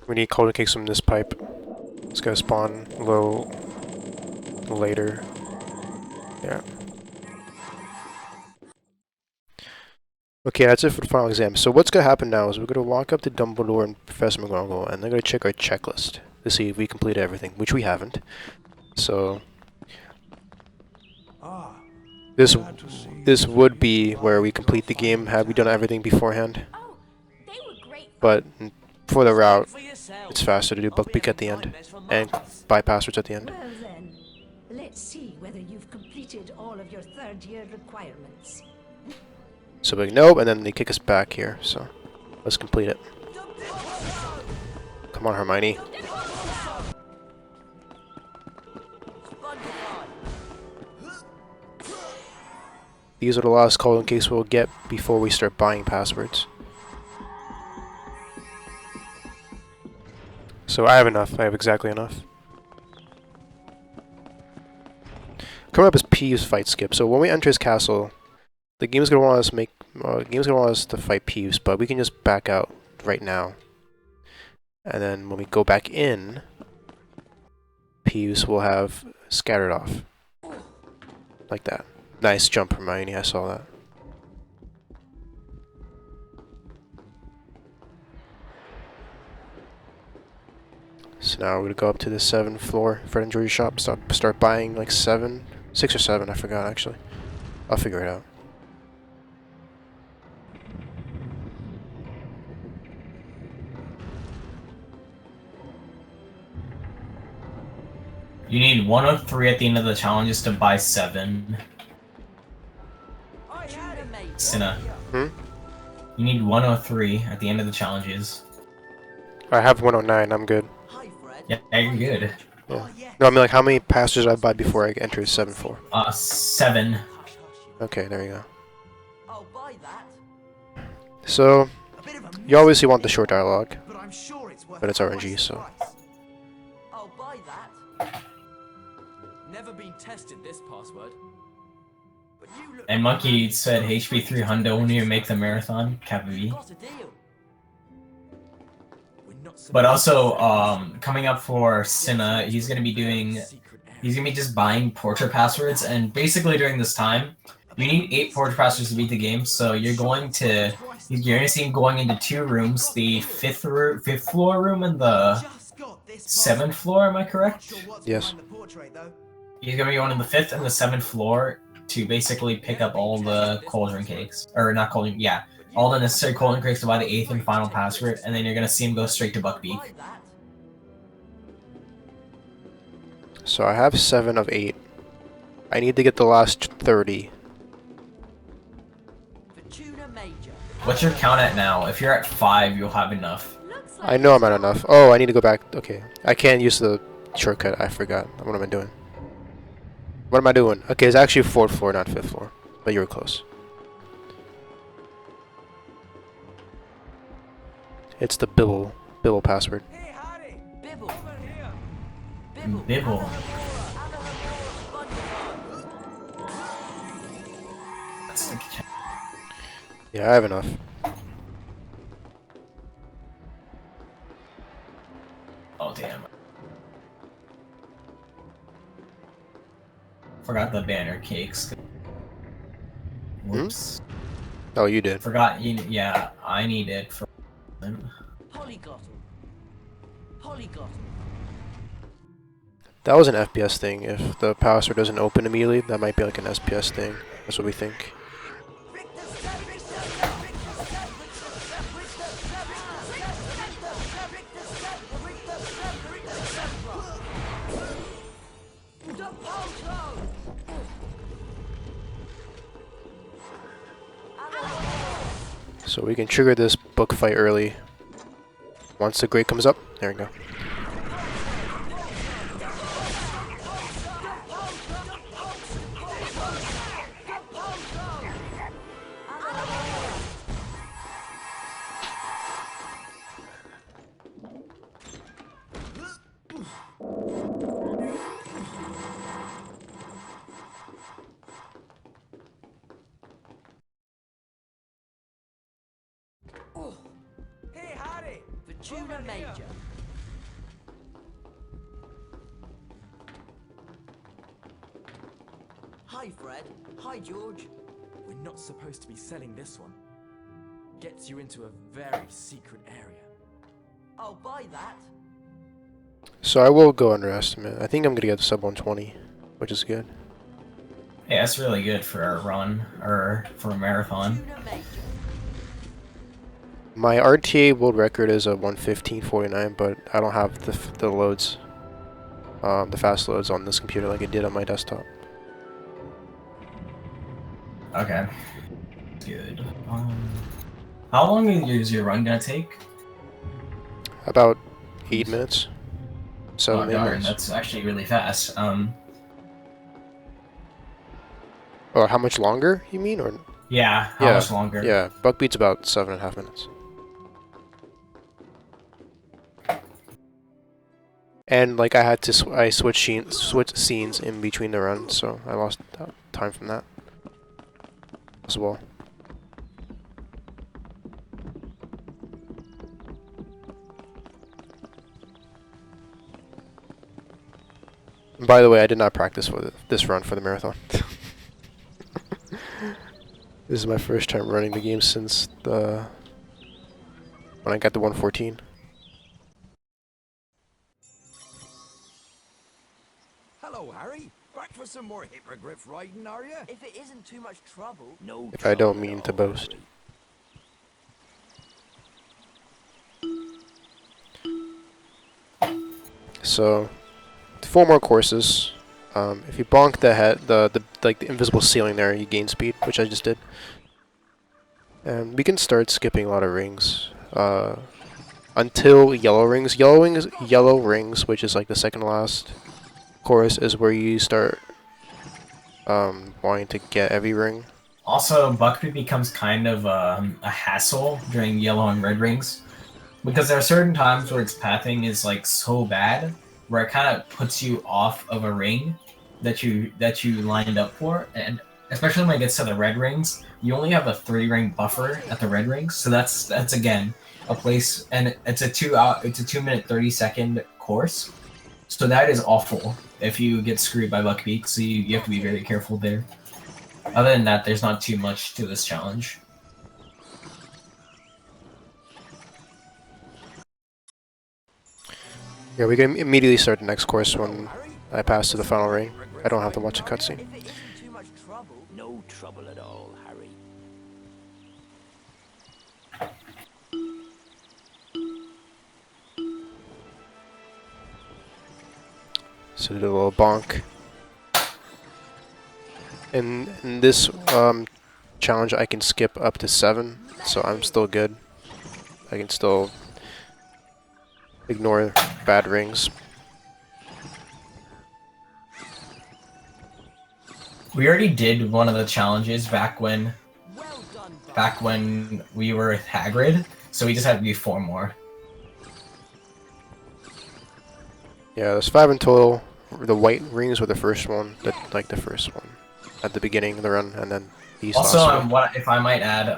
We need golden cakes from this pipe. It's gonna spawn low later. Yeah. Okay, that's it for the final exam. So what's gonna happen now is we're gonna walk up to Dumbledore and Professor McGonagall, and they're gonna check our checklist to see if we completed everything, which we haven't. So this would be where we complete the game had we done everything beforehand. Oh, they were great. But for the route, it's faster to do Buckbeak at the end and buy passwords at the end. Well then, let's see whether you've completed all of your third-year requirements. So we're like, nope, and then they kick us back here. So let's complete it. Come on, Hermione. These are the last golden cakes we'll get before we start buying passwords. So I have enough. I have exactly enough. Coming up is Peeves fight skip. So when we enter his castle, the game's gonna want us to fight Peeves, but we can just back out right now. And then when we go back in, Peeves will have scattered off. Like that. Nice jump, Hermione, I saw that. So now we're gonna go up to the 7th floor, Fred and George's shop, start buying like 6 or 7, I forgot actually. I'll figure it out. You need 103 at the end of the challenges to buy 7. Cinna. You need 103 at the end of the challenges. I have 109, I'm good. Yeah, you're good. Yeah. No, I mean like how many passages I buy before I enter 7th floor? 7. Okay, there you go. So, you obviously want the short dialogue, but it's RNG, so. I'll buy that. Never been tested this password. But you look And Monkey said HP 3 hundo when you make the marathon, Kappa V. got a deal. But also, coming up for Cinna, he's gonna be just buying portrait passwords, and basically during this time, you need 8 portrait passwords to beat the game, so you're gonna see him going into 2 rooms, the 5th floor room and the 7th floor, am I correct? Yes. He's gonna be going in the 5th and the 7th floor to basically pick up all the cauldron cakes. Or not cauldron, yeah. All the necessary cauldron cakes to buy the 8th and final password, and then you're gonna see him go straight to Buckbeak. So I have 7 of 8. I need to get the last 30. What's your count at now? If you're at 5, you'll have enough. I know I'm at enough. Oh, I need to go back. Okay. I can't use the shortcut. I forgot. What am I doing? What am I doing? Okay, it's actually 4th floor, not 5th floor. But you were close. It's the Bibble password. Bibble. Yeah, I have enough. Oh damn. Forgot the banner cakes. Whoops. Oh, you did. Forgot you. Yeah, I need it for. Polyglottal. Polyglottal. That was an FPS thing. If the password doesn't open immediately, that might be like an SPS thing. That's what we think. So we can trigger this book fight early. Once the grade comes up, there we go. Hey, Harry! The tuna major. Hi, Fred. Hi, George. We're not supposed to be selling this one. Gets you into a very secret area. I'll buy that. So I will go underestimate. I think I'm gonna get the sub 120, which is good. Yeah, that's really good for a run or for a marathon. Tuna major. My RTA world record is a 115.49, but I don't have the loads, the fast loads on this computer like I did on my desktop. Okay. Good. How long is your run gonna take? About 8 minutes. Oh 7 darn, minutes. that's actually really fast. Or how much longer, you mean? Or Yeah, how much longer? Yeah, Buckbeat's about 7.5 minutes. And like I had to I switch scenes in between the runs, so I lost time from that as well. And by the way, I did not practice for this run for the marathon. This is my first time running the game since when I got the 114. Hello, Harry. Back for some more hippogriff riding, are you? If it isn't too much trouble. No If I don't trouble mean at to all, boast. Harry. So, 4 more courses. If you bonk the head, the invisible ceiling there, you gain speed, which I just did. And we can start skipping a lot of rings. Until yellow rings. Yellow rings, which is like the second to last course, is where you start wanting to get every ring. Also, Buckbeak becomes kind of a hassle during yellow and red rings, because there are certain times where its pathing is like so bad, where it kind of puts you off of a ring that you lined up for, and especially when it gets to the red rings, you only have a 3-ring buffer at the red rings, so that's again a place, and it's a 2-minute 30-second course, so that is awful if you get screwed by Buckbeak, so you have to be very careful there. Other than that, there's not too much to this challenge. Yeah, we can immediately start the next course when I pass to the final ring. I don't have to watch a cutscene. If it isn't too much trouble. No trouble at all, Harry. So do a little bonk. In this challenge, I can skip up to 7, so I'm still good. I can still ignore bad rings. We already did one of the challenges back when Well done, we were with Hagrid, so we just had to do 4 more. Yeah, there's 5 in total. The white rings were the first one, the first one at the beginning of the run, and then these Also, last 4. what if I might add,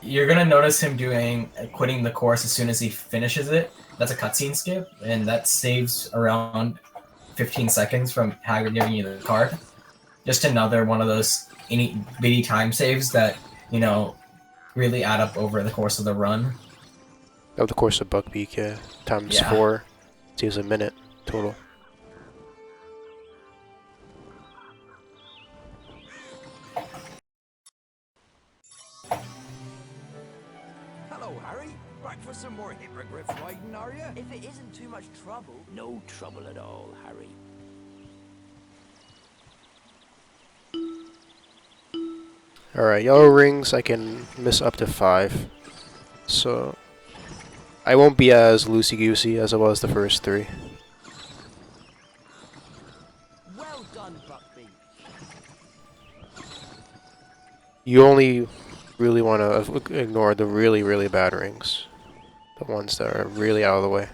you're gonna notice him quitting the course as soon as he finishes it. That's a cutscene skip, and that saves around 15 seconds from Hagrid giving you the card. Just another one of those bitty time saves that, really add up over the course of the run. Over the course of Buckbeak, yeah. Times Yeah. 4. Saves a minute total. Hello, Harry. Back for some more hippogriff riding, are you? If it isn't too much trouble. No trouble at all, Harry. Alright, yellow rings I can miss up to 5. So I won't be as loosey-goosey as I was the first 3. Well done, Buckbeak. You only really want to ignore the really, really bad rings. The ones that are really out of the way.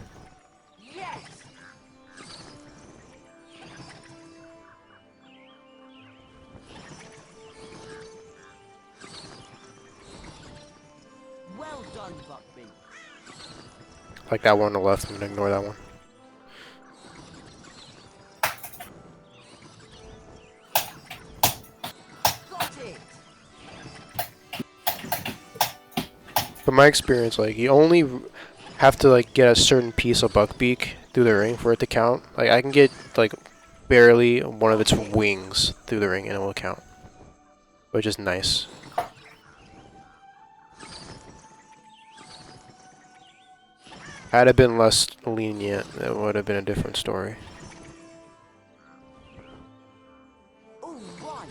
Yes! Well done, Buckbeak. Like that one on the left, I'm going to ignore that one. Got it! From my experience, like, you only have to, like, get a certain piece of Buckbeak through the ring for it to count. Like, I can get, like, barely one of its wings through the ring and it will count. Which is nice. Had it been less lenient, it would have been a different story. All right.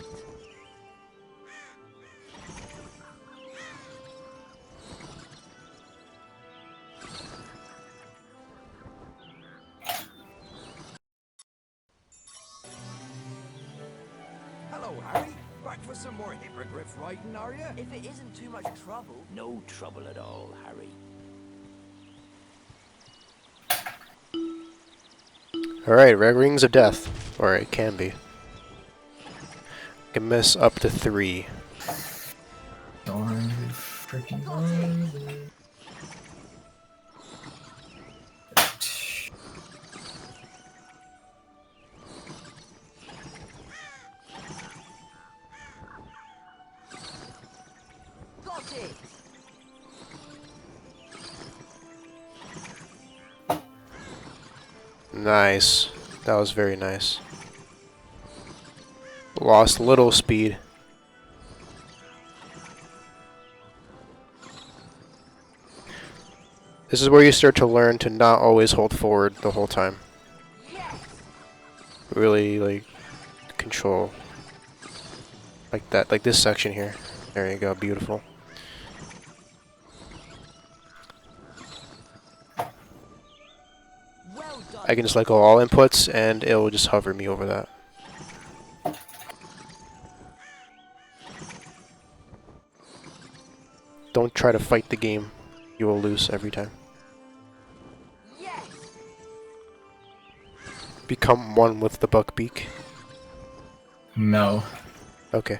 Hello, Harry. Back for some more hippogriff riding, are you? If it isn't too much trouble. No trouble at all, Harry. Alright, red rings of death. Or it can be. Can miss up to 3. Darn freaking darn. Got it! Nice. That was very nice. Lost little speed. This is where you start to learn to not always hold forward the whole time. Yes! Really, like, control. Like that, like this section here. There you go, beautiful. Well done. I can just let go of all inputs and it will just hover me over that. Don't try to fight the game. You will lose every time. Yes! Become one with the Buckbeak. No. Okay.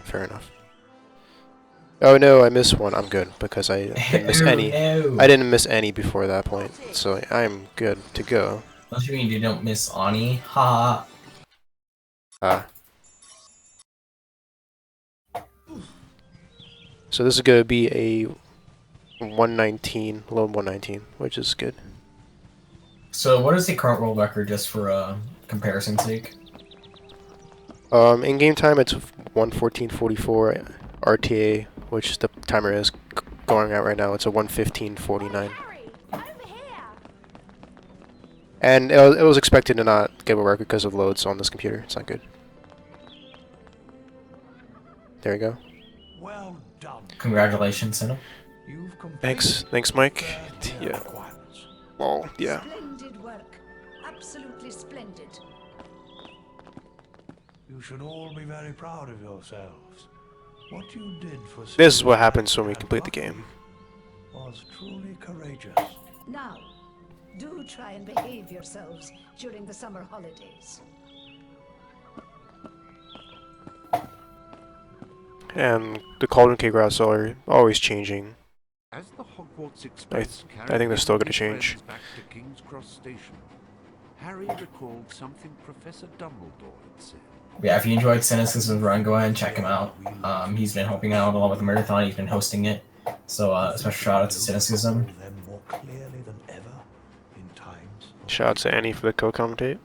Fair enough. Oh no, I missed one. I'm good because I didn't miss any. No. I didn't miss any before that point, so I'm good to go. What do you mean you don't miss Ani? Ha. So this is gonna be a 119, low 119, which is good. So what is the current world record, just for comparison's sake? In game time it's 114.44 RTA, which the timer is going out right now. It's a 115.49, Harry, over here. and it was expected to not get a record because of loads on this computer. It's not good. There you go. Well done. Congratulations, Cyna. You've completed Thanks, Mike. the Yeah. requirements. Well, yeah. Splendid work. Absolutely splendid. You should all be very proud of yourselves. What you did for This is what happens when we complete the game. was truly courageous. Now, do try and behave yourselves during the summer holidays. And the Cauldron Cake routes are always changing. As the Hogwarts Express I think they're still gonna change. back to King's Cross Station, Harry recalled something Professor Dumbledore had said. Yeah, if you enjoyed Cynaschism's run, go ahead and check him out. He's been helping out along with the marathon. He's been hosting it. So special shout out to Cynaschism. Them more clearly than ever in times of Shout out to Annie for the co-commentate.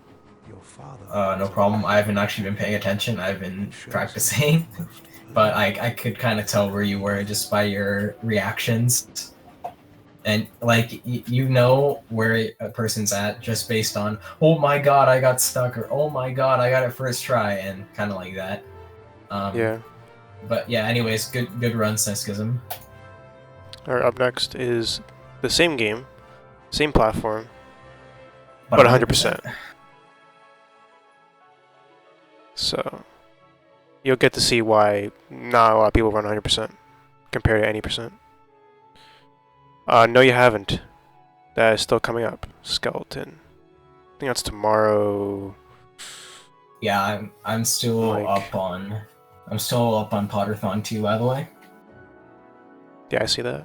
your father. No problem. I haven't actually been paying attention. I've been practicing, but I could kind of tell where you were just by your reactions. And like you know where a person's at just based on, oh my god, I got stuck, or oh my god, I got it first try, and kind of like that. Yeah. But yeah, anyways, good run, Cynaschism. Alright, up next is the same game, same platform, but 100%. So, you'll get to see why not a lot of people run 100% compared to any percent. No, you haven't. That is still coming up. Skeleton. I think that's tomorrow. Yeah, I'm still up on Potterthon 2, by the way. Yeah, I see that.